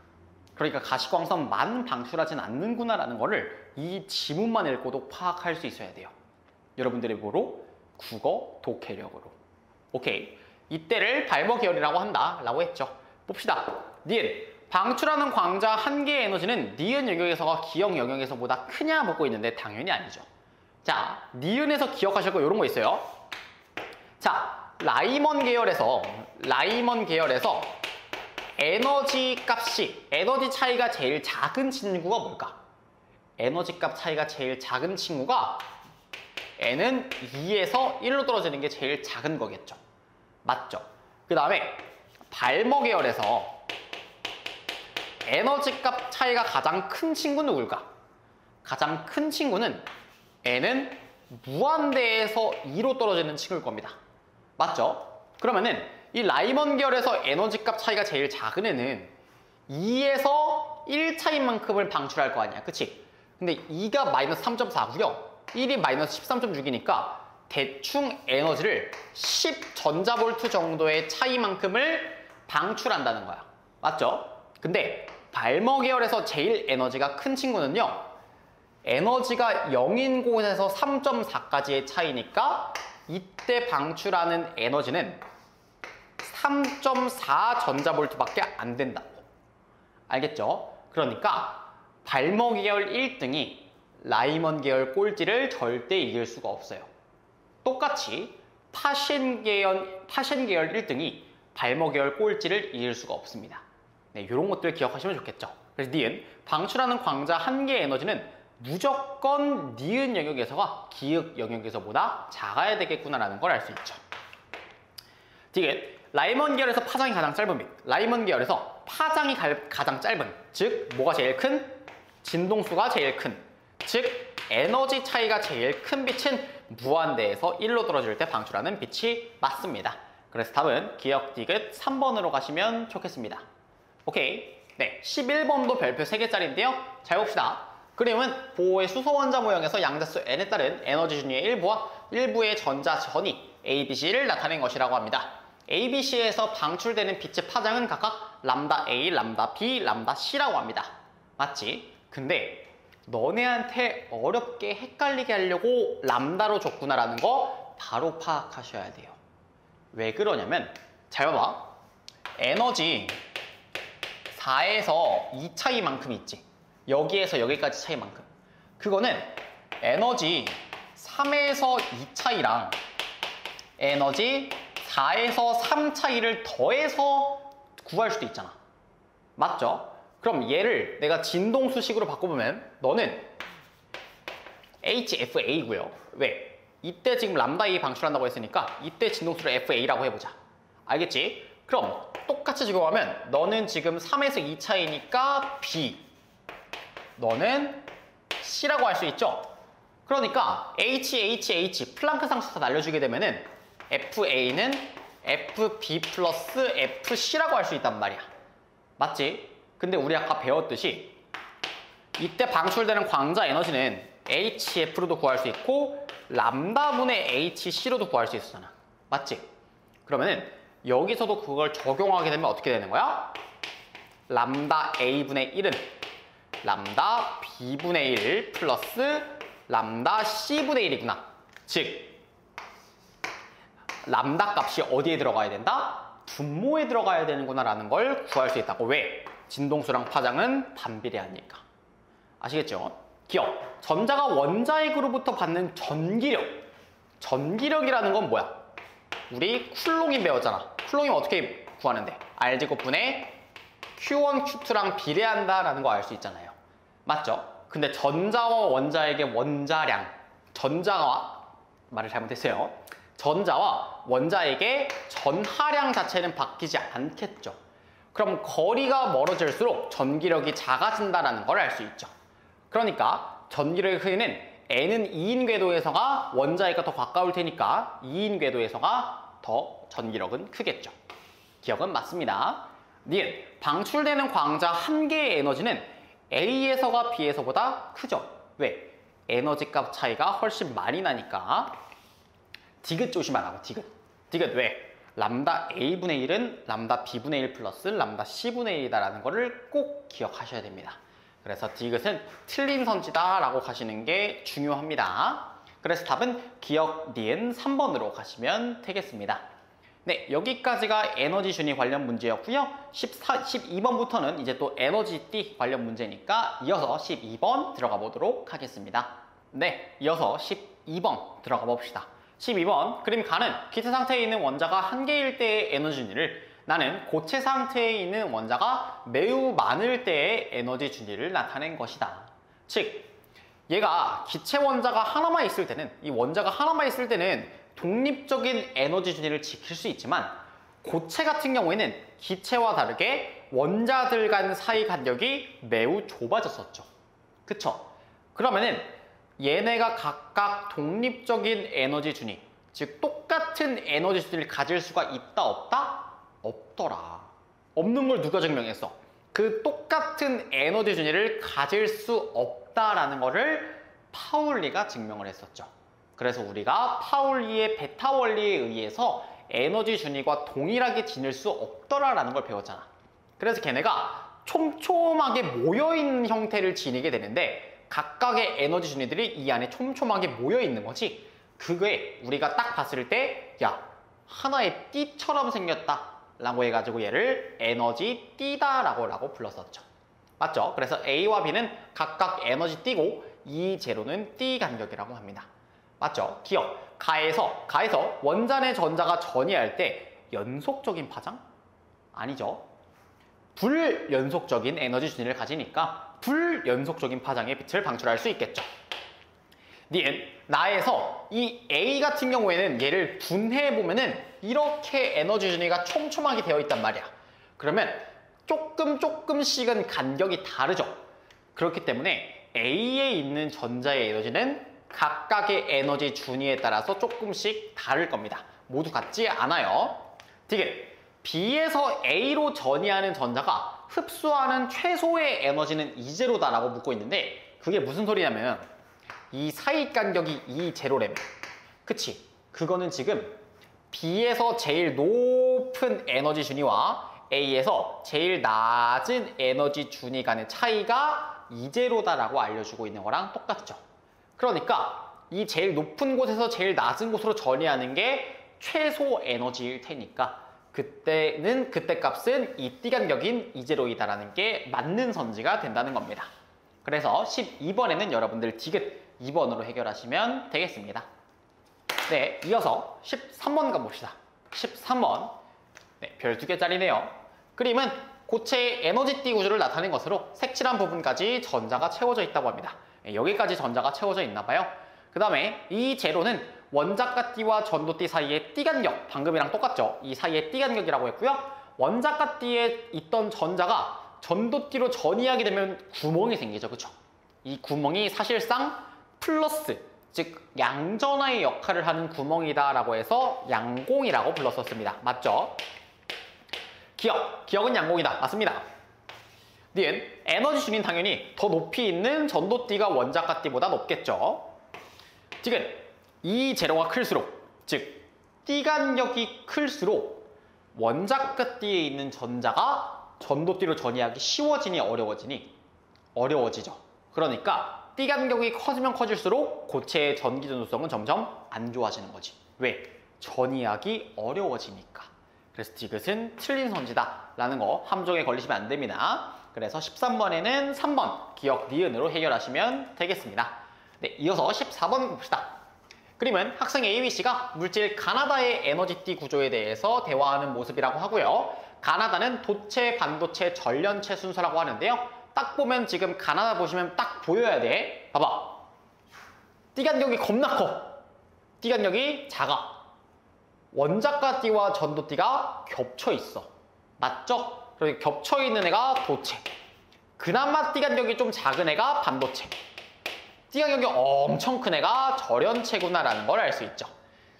그러니까 가시광선만 방출하진 않는구나라는 거를 이 지문만 읽고도 파악할 수 있어야 돼요. 여러분들의 뭐로? 국어 독해력으로. 오케이. 이때를 발모 계열이라고 한다라고 했죠. 봅시다. 니은. 방출하는 광자 한 개의 에너지는 니은 영역에서가 기억 영역에서보다 크냐 묻고 있는데 당연히 아니죠. 자, 니은에서 기억하실 거 이런 거 있어요. 자, 라이먼 계열에서 에너지 차이가 제일 작은 친구가 뭘까? 에너지 값 차이가 제일 작은 친구가 N은 2에서 1로 떨어지는 게 제일 작은 거겠죠. 맞죠? 그 다음에 발모 계열에서 에너지 값 차이가 가장 큰 친구는 누굴까? 가장 큰 친구는 N은 무한대에서 2로 떨어지는 친구일 겁니다. 맞죠? 그러면은 이 라이먼 계열에서 에너지 값 차이가 제일 작은 애는 2에서 1 차이인 만큼을 방출할 거 아니야. 그치? 근데 2가 마이너스 3.4고요. 1이 마이너스 13.6이니까 대충 에너지를 10 전자볼트 정도의 차이만큼을 방출한다는 거야. 맞죠? 근데 발모 계열에서 제일 에너지가 큰 친구는요. 에너지가 0인 곳에서 3.4까지의 차이니까 이때 방출하는 에너지는 3.4 전자볼트밖에 안 된다고. 알겠죠? 그러니까 발모 계열 1등이 라이먼 계열 꼴찌를 절대 이길 수가 없어요. 똑같이 파신 계열 1등이 발모 계열 꼴찌를 이길 수가 없습니다. 네, 이런 것들 기억하시면 좋겠죠. 그래서 니은, 방출하는 광자 한 개의 에너지는 무조건 니은 영역에서가 기역 영역에서보다 작아야 되겠구나라는 걸 알 수 있죠. 디귿, 라이먼 계열에서 파장이 가장 짧은 빛. 라이먼 계열에서 파장이 가장 짧은, 즉 뭐가 제일 큰? 진동수가 제일 큰, 즉 에너지 차이가 제일 큰 빛은 무한대에서 1로 떨어질 때 방출하는 빛이 맞습니다. 그래서 답은 기억 디귿 3번으로 가시면 좋겠습니다. 오케이. 네, 11번도 별표 3개짜리인데요. 잘 봅시다. 그림은 보호의 수소 원자 모형에서 양자수 n에 따른 에너지 준위의 일부와 일부의 전자 전이 A, B, C를 나타낸 것이라고 합니다. A, B, C에서 방출되는 빛의 파장은 각각 람다 A, 람다 B, 람다 C라고 합니다. 맞지? 근데 너네한테 어렵게 헷갈리게 하려고 람다로 줬구나라는 거 바로 파악하셔야 돼요. 왜 그러냐면 잘 봐봐. 에너지 4에서 2 차이만큼 있지. 여기에서 여기까지 차이만큼. 그거는 에너지 3에서 2 차이랑 에너지 4에서 3 차이를 더해서 구할 수도 있잖아. 맞죠? 그럼 얘를 내가 진동수식으로 바꿔보면 너는 HFA고요. 왜? 이때 지금 람다 E 방출한다고 했으니까 이때 진동수를 FA라고 해보자. 알겠지? 그럼 똑같이 적용하면 너는 지금 3에서 2 차이니까 B, 너는 C라고 할 수 있죠? 그러니까 HHH 플랑크 상수사 날려주게 되면은 FA는 FB 플러스 FC라고 할 수 있단 말이야. 맞지? 근데 우리 아까 배웠듯이 이때 방출되는 광자 에너지는 HF로도 구할 수 있고 람다분의 HC로도 구할 수 있었잖아. 맞지? 그러면은 여기서도 그걸 적용하게 되면 어떻게 되는 거야? 람다 A분의 1은 람다 B분의 1 플러스 람다 C분의 1이구나. 즉 람다 값이 어디에 들어가야 된다? 분모에 들어가야 되는구나 라는 걸 구할 수 있다고. 왜? 진동수랑 파장은 반비례하니까. 아시겠죠? 기억. 전자가 원자핵으로부터 받는 전기력. 전기력이라는 건 뭐야? 우리 쿨롱이 배웠잖아. 쿨롱이면 어떻게 구하는데? R제곱분의 Q1, Q2랑 비례한다라는 거 알 수 있잖아요. 맞죠? 근데 전자와 원자핵의 원자량, 전자와 말을 잘못했어요. 전자와 원자핵의 전하량 자체는 바뀌지 않겠죠. 그럼 거리가 멀어질수록 전기력이 작아진다는 걸 알 수 있죠. 그러니까 전기력의 흐르는 N은 2인 궤도에서가 원자핵과 더 가까울 테니까 2인 궤도에서가 더 전기력은 크겠죠. 기억은 맞습니다. 니은, 방출되는 광자 한 개의 에너지는 A에서가 B에서보다 크죠. 왜? 에너지 값 차이가 훨씬 많이 나니까. 디귿 조심하라고. 디귿 왜? 람다 A분의 1은 람다 B분의 1 플러스 람다 C분의 1이다라는 거를 꼭 기억하셔야 됩니다. 그래서 디귿은 틀린 선지다 라고 가시는 게 중요합니다. 그래서 답은 기억 니은 3번으로 가시면 되겠습니다. 네, 여기까지가 에너지 준위 관련 문제였고요. 12번부터는 이제 또 에너지 띠 관련 문제니까 이어서 12번 들어가 보도록 하겠습니다. 네, 이어서 12번 들어가 봅시다. 12번, 그림 가는 기체 상태에 있는 원자가 한 개일 때의 에너지 준위를 나는 고체 상태에 있는 원자가 매우 많을 때의 에너지 준위를 나타낸 것이다. 즉, 얘가 기체 원자가 하나만 있을 때는, 이 원자가 하나만 있을 때는 독립적인 에너지 준위를 지킬 수 있지만 고체 같은 경우에는 기체와 다르게 원자들 간 사이 간격이 매우 좁아졌었죠. 그쵸? 그러면은 얘네가 각각 독립적인 에너지 준위, 즉 똑같은 에너지 준위를 가질 수가 있다 없다? 없더라. 없는 걸 누가 증명했어? 그 똑같은 에너지 준위를 가질 수 없다라는 거를 파울리가 증명을 했었죠. 그래서 우리가 파울리의 베타 원리에 의해서 에너지 준위가 동일하게 지닐 수 없더라라는 걸 배웠잖아. 그래서 걔네가 촘촘하게 모여있는 형태를 지니게 되는데 각각의 에너지 준위들이 이 안에 촘촘하게 모여있는 거지. 그게 우리가 딱 봤을 때 야, 하나의 띠처럼 생겼다 라고 해가지고 얘를 에너지 띠다라고 불렀었죠. 맞죠? 그래서 A와 B는 각각 에너지 띠고 이 제로는 띠 간격이라고 합니다. 맞죠? 기억. 가에서 원자 내 전자가 전이할 때 연속적인 파장? 아니죠. 불연속적인 에너지 준위를 가지니까 불연속적인 파장의 빛을 방출할 수 있겠죠. 니은, 나에서 이 A 같은 경우에는 얘를 분해해보면은 이렇게 에너지 준위가 촘촘하게 되어 있단 말이야. 그러면 조금씩은 간격이 다르죠. 그렇기 때문에 A에 있는 전자의 에너지는 각각의 에너지 준위에 따라서 조금씩 다를 겁니다. 모두 같지 않아요. 디귿, B에서 A로 전이하는 전자가 흡수하는 최소의 에너지는 이제로다라고 묻고 있는데 그게 무슨 소리냐면 이 사이 간격이 이제로래며. 그치? 그거는 지금 B에서 제일 높은 에너지 준위와 A에서 제일 낮은 에너지 준위 간의 차이가 이제로다라고 알려주고 있는 거랑 똑같죠. 그러니까 이 제일 높은 곳에서 제일 낮은 곳으로 전이하는 게 최소 에너지일 테니까 그때는 그때 값은 이 띠간격인 이제로이다라는 게 맞는 선지가 된다는 겁니다. 그래서 12번에는 여러분들 디귿 2번으로 해결하시면 되겠습니다. 네, 이어서 13번 가봅시다. 13번. 네, 별 2개짜리네요. 그림은 고체의 에너지띠 구조를 나타낸 것으로 색칠한 부분까지 전자가 채워져 있다고 합니다. 네, 여기까지 전자가 채워져 있나 봐요. 그 다음에 이 제로는 원자가 띠와 전도띠 사이의 띠 간격, 방금이랑 똑같죠? 이 사이의 띠 간격이라고 했고요. 원자가 띠에 있던 전자가 전도띠로 전이하게 되면 구멍이 생기죠. 그쵸? 이 구멍이 사실상 플러스, 즉 양전하의 역할을 하는 구멍이다라고 해서 양공이라고 불렀었습니다. 맞죠? 기억은 양공이다. 맞습니다. 니은 에너지 준위는 당연히 더 높이 있는 전도띠가 원자가 띠보다 높겠죠. 지금 이 제로가 클수록, 즉 띠 간격이 클수록 원자가 띠에 있는 전자가 전도띠로 전이하기 쉬워지니 어려워지죠. 그러니까 띠 간격이 커지면 커질수록 고체의 전기 전도성은 점점 안 좋아지는 거지. 왜? 전이하기 어려워지니까. 그래서 디귿은 틀린 선지다 라는 거 함정에 걸리시면 안 됩니다. 그래서 13번에는 3번 기억 니은으로 해결하시면 되겠습니다. 네, 이어서 14번 봅시다. 그림은 학생 ABC가 물질 가나다의 에너지띠 구조에 대해서 대화하는 모습이라고 하고요. 가나다는 도체, 반도체, 전련체 순서라고 하는데요. 딱 보면 지금 가나다 보시면 딱 보여야 돼. 봐봐. 띠 간격이 겁나 커. 띠 간격이 작아. 원자가 띠와 전도띠가 겹쳐 있어. 맞죠? 그리고 겹쳐 있는 애가 도체. 그나마 띠 간격이 좀 작은 애가 반도체. 띠 간격이 엄청 큰 애가 절연체구나라는 걸 알 수 있죠.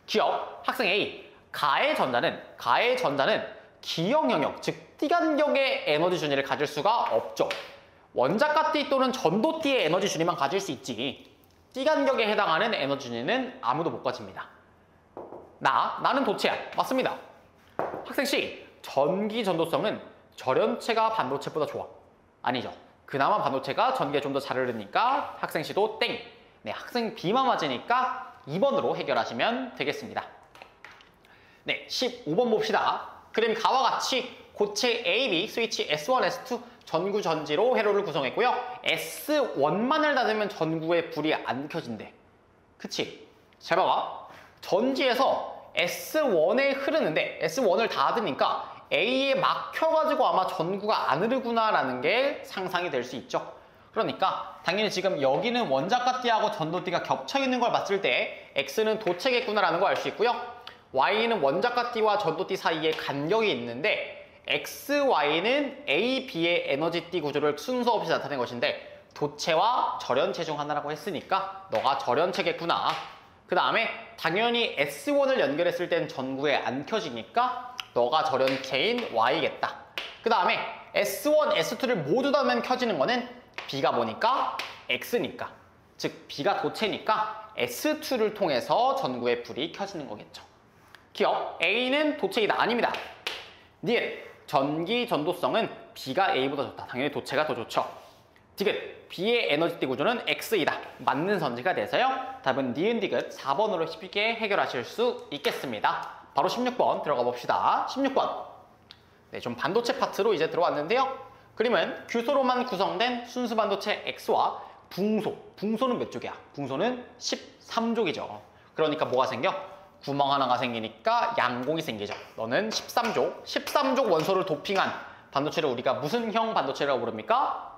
기억, 학생 A. 가의 전자는 기형 영역, 즉 띠 간격의 에너지 준위를 가질 수가 없죠. 원자가 띠 또는 전도띠의 에너지 준위만 가질 수 있지. 띠 간격에 해당하는 에너지 준위는 아무도 못 가집니다. 나는 도체야. 맞습니다. 학생 C. 전기 전도성은 절연체가 반도체보다 좋아. 아니죠. 그나마 반도체가 전기에 좀 더 잘 흐르니까 학생 C도 땡. 네, 학생 B만 맞으니까 2번으로 해결하시면 되겠습니다. 네, 15번 봅시다. 그림 가와 같이 고체 AB 스위치 S1, S2 전구 전지로 회로를 구성했고요. S1만을 닫으면 전구에 불이 안 켜진대. 그치? 잘 봐봐. 전지에서 S1에 흐르는데 S1을 닫으니까 A에 막혀가지고 아마 전구가 안 흐르구나라는 게 상상이 될 수 있죠. 그러니까 당연히 지금 여기는 원자가 띠하고 전도띠가 겹쳐있는 걸 봤을 때 X는 도체겠구나라는 걸 알 수 있고요. Y는 원자가 띠와 전도띠 사이에 간격이 있는데 X, Y는 A, B의 에너지띠 구조를 순서 없이 나타낸 것인데 도체와 절연체 중 하나라고 했으니까 너가 절연체겠구나. 그 다음에 당연히 S1을 연결했을 땐 전구에 안 켜지니까 너가 절연체인 Y겠다. 그 다음에 S1, S2를 모두 닫으면 켜지는 거는 B가 뭐니까? X니까. 즉 B가 도체니까 S2를 통해서 전구에 불이 켜지는 거겠죠. 기억, A는 도체이다. 아닙니다. 니은, 전기 전도성은 B가 A보다 좋다. 당연히 도체가 더 좋죠. 디귿, B의 에너지띠 구조는 X이다. 맞는 선지가 돼서요. 답은 니은 디귿 4번으로 쉽게 해결하실 수 있겠습니다. 바로 16번 들어가 봅시다. 16번. 네, 좀 반도체 파트로 이제 들어왔는데요. 그림은 규소로만 구성된 순수 반도체 X와 붕소. 붕소는 몇 족이야? 붕소는 13족이죠. 그러니까 뭐가 생겨? 구멍 하나가 생기니까 양공이 생기죠. 너는 13족. 13족 원소를 도핑한 반도체를 우리가 무슨 형 반도체라고 부릅니까?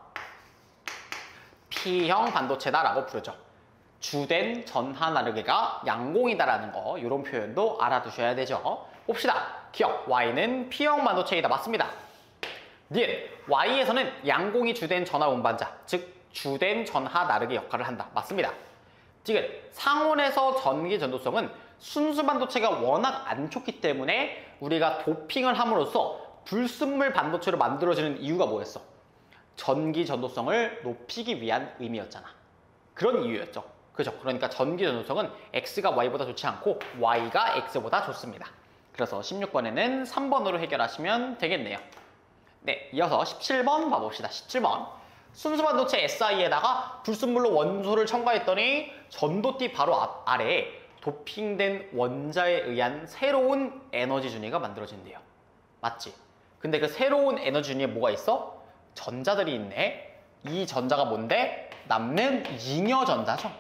P형 반도체다라고 부르죠. 주된 전하 나르게가 양공이다라는 거, 이런 표현도 알아두셔야 되죠. 봅시다. 기억, Y는 P형 반도체이다. 맞습니다. 니은, Y에서는 양공이 주된 전하 운반자, 즉 주된 전하 나르게 역할을 한다. 맞습니다. 지금 상온에서 전기 전도성은 순수 반도체가 워낙 안 좋기 때문에 우리가 도핑을 함으로써 불순물 반도체로 만들어지는 이유가 뭐였어? 전기 전도성을 높이기 위한 의미였잖아. 그런 이유였죠. 그죠? 그러니까 전기 전도성은 X가 Y보다 좋지 않고 Y가 X보다 좋습니다. 그래서 16번에는 3번으로 해결하시면 되겠네요. 네, 이어서 17번 봐봅시다. 17번. 순수 반도체 SI에다가 불순물로 원소를 첨가했더니 전도띠 바로 아래에 도핑된 원자에 의한 새로운 에너지 준위가 만들어진대요. 맞지? 근데 그 새로운 에너지 준위에 뭐가 있어? 전자들이 있네. 이 전자가 뭔데? 남는 잉여 전자죠.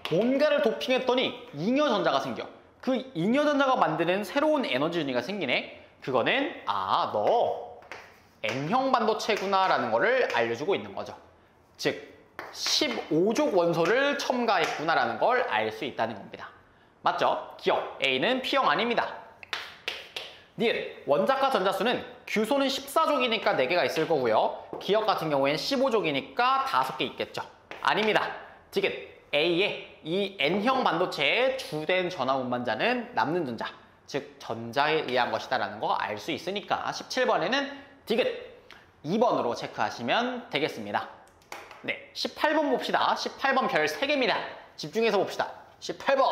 뭔가를 도핑했더니 잉여전자가 생겨. 그 잉여전자가 만드는 새로운 에너지 유닛가 생기네. 그거는 너 N형 반도체구나 라는 거를 알려주고 있는 거죠. 즉 15족 원소를 첨가했구나 라는 걸 알 수 있다는 겁니다. 맞죠? 기억 A는 P형 아닙니다. 니은 원자과 전자수는 규소는 14족이니까 4개가 있을 거고요. 기억 같은 경우엔 15족이니까 5개 있겠죠. 아닙니다. 디귿 A의 이 N형 반도체의 주된 전하 운반자는 남는 전자, 즉 전자에 의한 것이다라는 거 알 수 있으니까 17번에는 디귿 2번으로 체크하시면 되겠습니다. 네, 18번 봅시다. 18번 별 3개입니다. 집중해서 봅시다. 18번.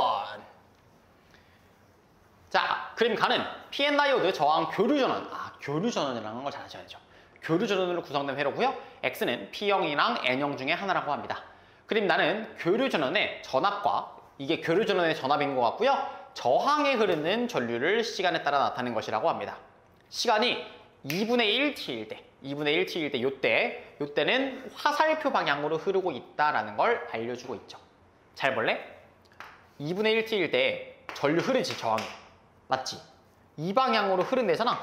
자, 그림 가는 PN 다이오드 저항 교류전원. 교류전원이라는 걸 잘 아셔야죠. 교류전원으로 구성된 회로고요. X는 P형이랑 N형 중에 하나라고 합니다. 그림 나는 교류전원의 전압과 이게 교류전원의 전압인 것 같고요. 저항에 흐르는 전류를 시간에 따라 나타낸 것이라고 합니다. 시간이 2분의 1t일 때, 2분의 1t일 때 요때는 화살표 방향으로 흐르고 있다라는 걸 알려주고 있죠. 잘 볼래? 2분의 1t일 때 전류 흐르지, 저항이. 맞지? 이 방향으로 흐른대잖아.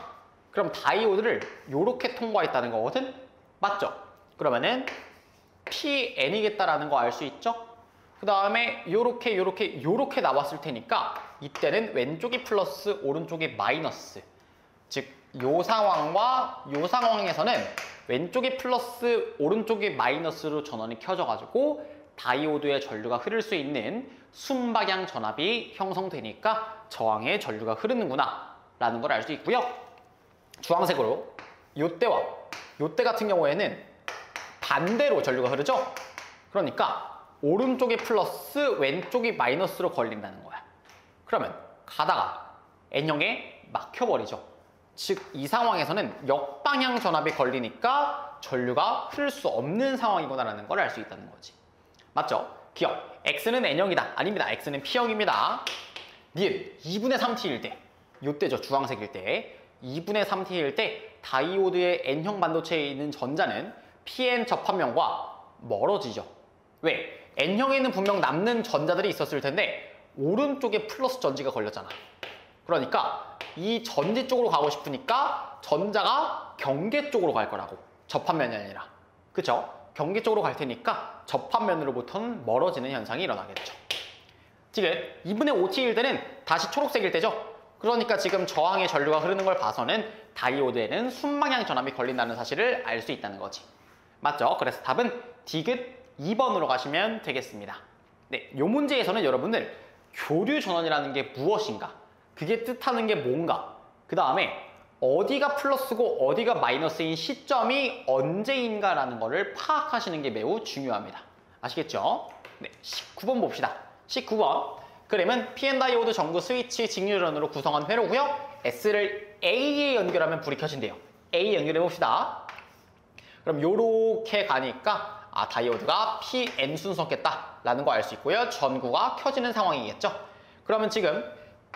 그럼 다이오드를 요렇게 통과했다는 거거든? 맞죠? 그러면은 PN이겠다라는 거 알 수 있죠? 그 다음에 요렇게 나왔을 테니까 이때는 왼쪽이 플러스, 오른쪽이 마이너스. 즉, 요 상황과 요 상황에서는 왼쪽이 플러스, 오른쪽이 마이너스로 전원이 켜져가지고 다이오드의 전류가 흐를 수 있는 순방향 전압이 형성되니까 저항에 전류가 흐르는구나 라는 걸 알 수 있고요. 주황색으로 요때와 요때 같은 경우에는 반대로 전류가 흐르죠. 그러니까 오른쪽이 플러스, 왼쪽이 마이너스로 걸린다는 거야. 그러면 가다가 N형에 막혀버리죠. 즉 이 상황에서는 역방향 전압이 걸리니까 전류가 흐를 수 없는 상황이구나라는 걸 알 수 있다는 거지. 맞죠? 기억 X는 N형이다. 아닙니다. X는 P형입니다. 니은 2분의 3t일 때, 요때죠. 주황색일 때 2분의 3t일 때 다이오드의 N형 반도체에 있는 전자는 PN 접합면과 멀어지죠. 왜? N형에는 분명 남는 전자들이 있었을 텐데 오른쪽에 플러스 전지가 걸렸잖아. 그러니까 이 전지 쪽으로 가고 싶으니까 전자가 경계 쪽으로 갈 거라고. 접합면이 아니라. 그쵸? 경계 쪽으로 갈 테니까 접합면으로부터는 멀어지는 현상이 일어나겠죠. 지금 2분의 5t일 때는 다시 초록색일 때죠. 그러니까 지금 저항의 전류가 흐르는 걸 봐서는 다이오드에는 순방향 전압이 걸린다는 사실을 알 수 있다는 거지. 맞죠? 그래서 답은 디귿 2번으로 가시면 되겠습니다. 네, 이 문제에서는 여러분들 교류 전원이라는 게 무엇인가, 그게 뜻하는 게 뭔가, 그 다음에 어디가 플러스고 어디가 마이너스인 시점이 언제인가라는 거를 파악하시는 게 매우 중요합니다. 아시겠죠? 네, 19번 봅시다. 19번. 그림은 PN 다이오드 전구 스위치 직류전원으로 구성한 회로고요. S를 A에 연결하면 불이 켜진대요. A 연결해 봅시다. 그럼 요렇게 가니까 다이오드가 PN 순서겠다라는 거 알 수 있고요. 전구가 켜지는 상황이겠죠. 그러면 지금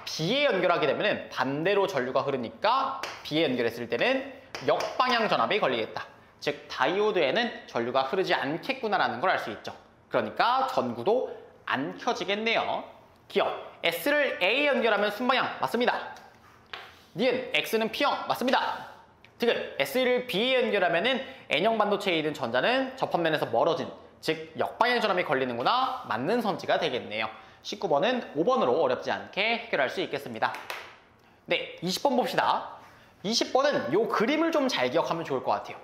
B에 연결하게 되면 반대로 전류가 흐르니까 B에 연결했을 때는 역방향 전압이 걸리겠다. 즉 다이오드에는 전류가 흐르지 않겠구나라는 걸 알 수 있죠. 그러니까 전구도 안 켜지겠네요. 기억 S를 A에 연결하면 순방향 맞습니다. 니은 X는 P형 맞습니다. 디귿 S를 B에 연결하면 N형 반도체에 있는 전자는 접합면에서 멀어진, 즉 역방향 전압이 걸리는구나, 맞는 선지가 되겠네요. 19번은 5번으로 어렵지 않게 해결할 수 있겠습니다. 네, 20번 봅시다. 20번은 이 그림을 좀 잘 기억하면 좋을 것 같아요.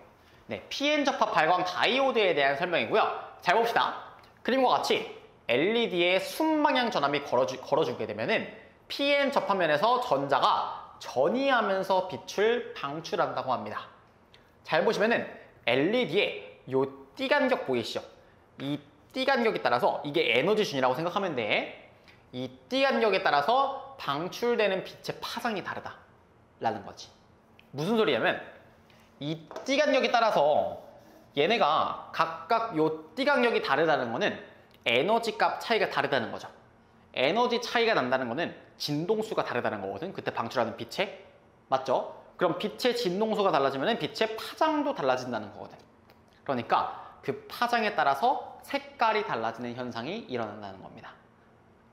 네, PN 접합 발광 다이오드에 대한 설명이고요. 잘 봅시다. 그림과 같이 LED에 순방향 전압이 걸어주게 되면은 PN 접합면에서 전자가 전이하면서 빛을 방출한다고 합니다. 잘 보시면은 LED에 요 띠간격 보이시죠? 이 띠간격에 따라서 이게 에너지 준이라고 생각하면 돼. 이 띠간격에 따라서 방출되는 빛의 파장이 다르다라는 거지. 무슨 소리냐면 이 띠간격에 따라서 얘네가 각각 요 띠간격이 다르다는 거는 에너지 값 차이가 다르다는 거죠. 에너지 차이가 난다는 거는 진동수가 다르다는 거거든. 그때 방출하는 빛의. 맞죠? 그럼 빛의 진동수가 달라지면 빛의 파장도 달라진다는 거거든. 그러니까 그 파장에 따라서 색깔이 달라지는 현상이 일어난다는 겁니다.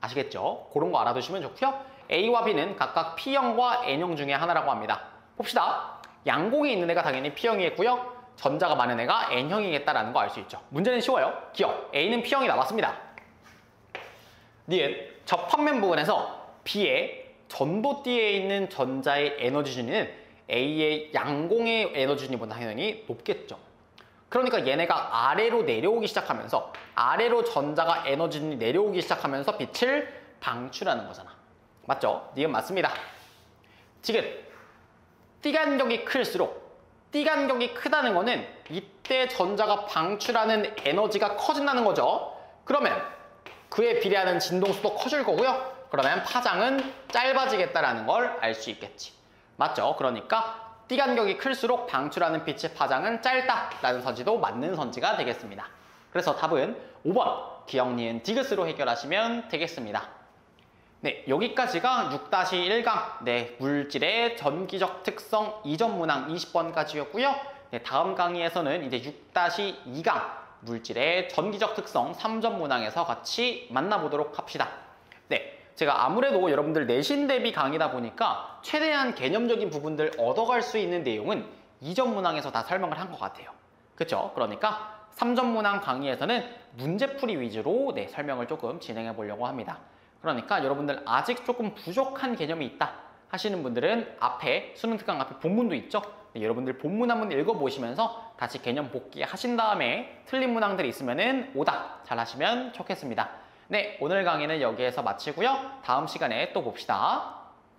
아시겠죠? 그런 거 알아두시면 좋고요. A와 B는 각각 P형과 N형 중에 하나라고 합니다. 봅시다. 양공이 있는 애가 당연히 P형이겠고요. 전자가 많은 애가 N형이겠다라는 거 알 수 있죠. 문제는 쉬워요. 기억, A는 P형이 나왔습니다. 니은 접합면 부분에서 B의 전도띠에 있는 전자의 에너지 준위는 A의 양공의 에너지 준위보다 당연히 높겠죠. 그러니까 얘네가 아래로 내려오기 시작하면서 아래로 전자가 에너지 준위 내려오기 시작하면서 빛을 방출하는 거잖아. 맞죠? 니은 맞습니다. 지금 띠 간격이 클수록 띠 간격이 크다는 거는 이때 전자가 방출하는 에너지가 커진다는 거죠. 그러면 그에 비례하는 진동수도 커질 거고요. 그러면 파장은 짧아지겠다라는 걸 알 수 있겠지. 맞죠? 그러니까 띠 간격이 클수록 방출하는 빛의 파장은 짧다라는 선지도 맞는 선지가 되겠습니다. 그래서 답은 5번 기억, 니은, 디귿으로 해결하시면 되겠습니다. 네, 여기까지가 6-1강 물질의 전기적 특성 이전 문항 20번까지였고요. 네, 다음 강의에서는 이제 6-2강 물질의 전기적 특성 3전 문항에서 같이 만나보도록 합시다. 네, 제가 아무래도 여러분들 내신 대비 강의다 보니까 최대한 개념적인 부분들 얻어갈 수 있는 내용은 이전 문항에서 다 설명을 한 것 같아요. 그렇죠? 그러니까 3전 문항 강의에서는 문제풀이 위주로 설명을 조금 진행해 보려고 합니다. 그러니까 여러분들 아직 조금 부족한 개념이 있다 하시는 분들은 앞에 수능 특강 앞에 본문도 있죠. 네, 여러분들 본문 한번 읽어보시면서 다시 개념 복귀 하신 다음에 틀린 문항들이 있으면은 오답 잘 하시면 좋겠습니다. 네, 오늘 강의는 여기에서 마치고요. 다음 시간에 또 봅시다.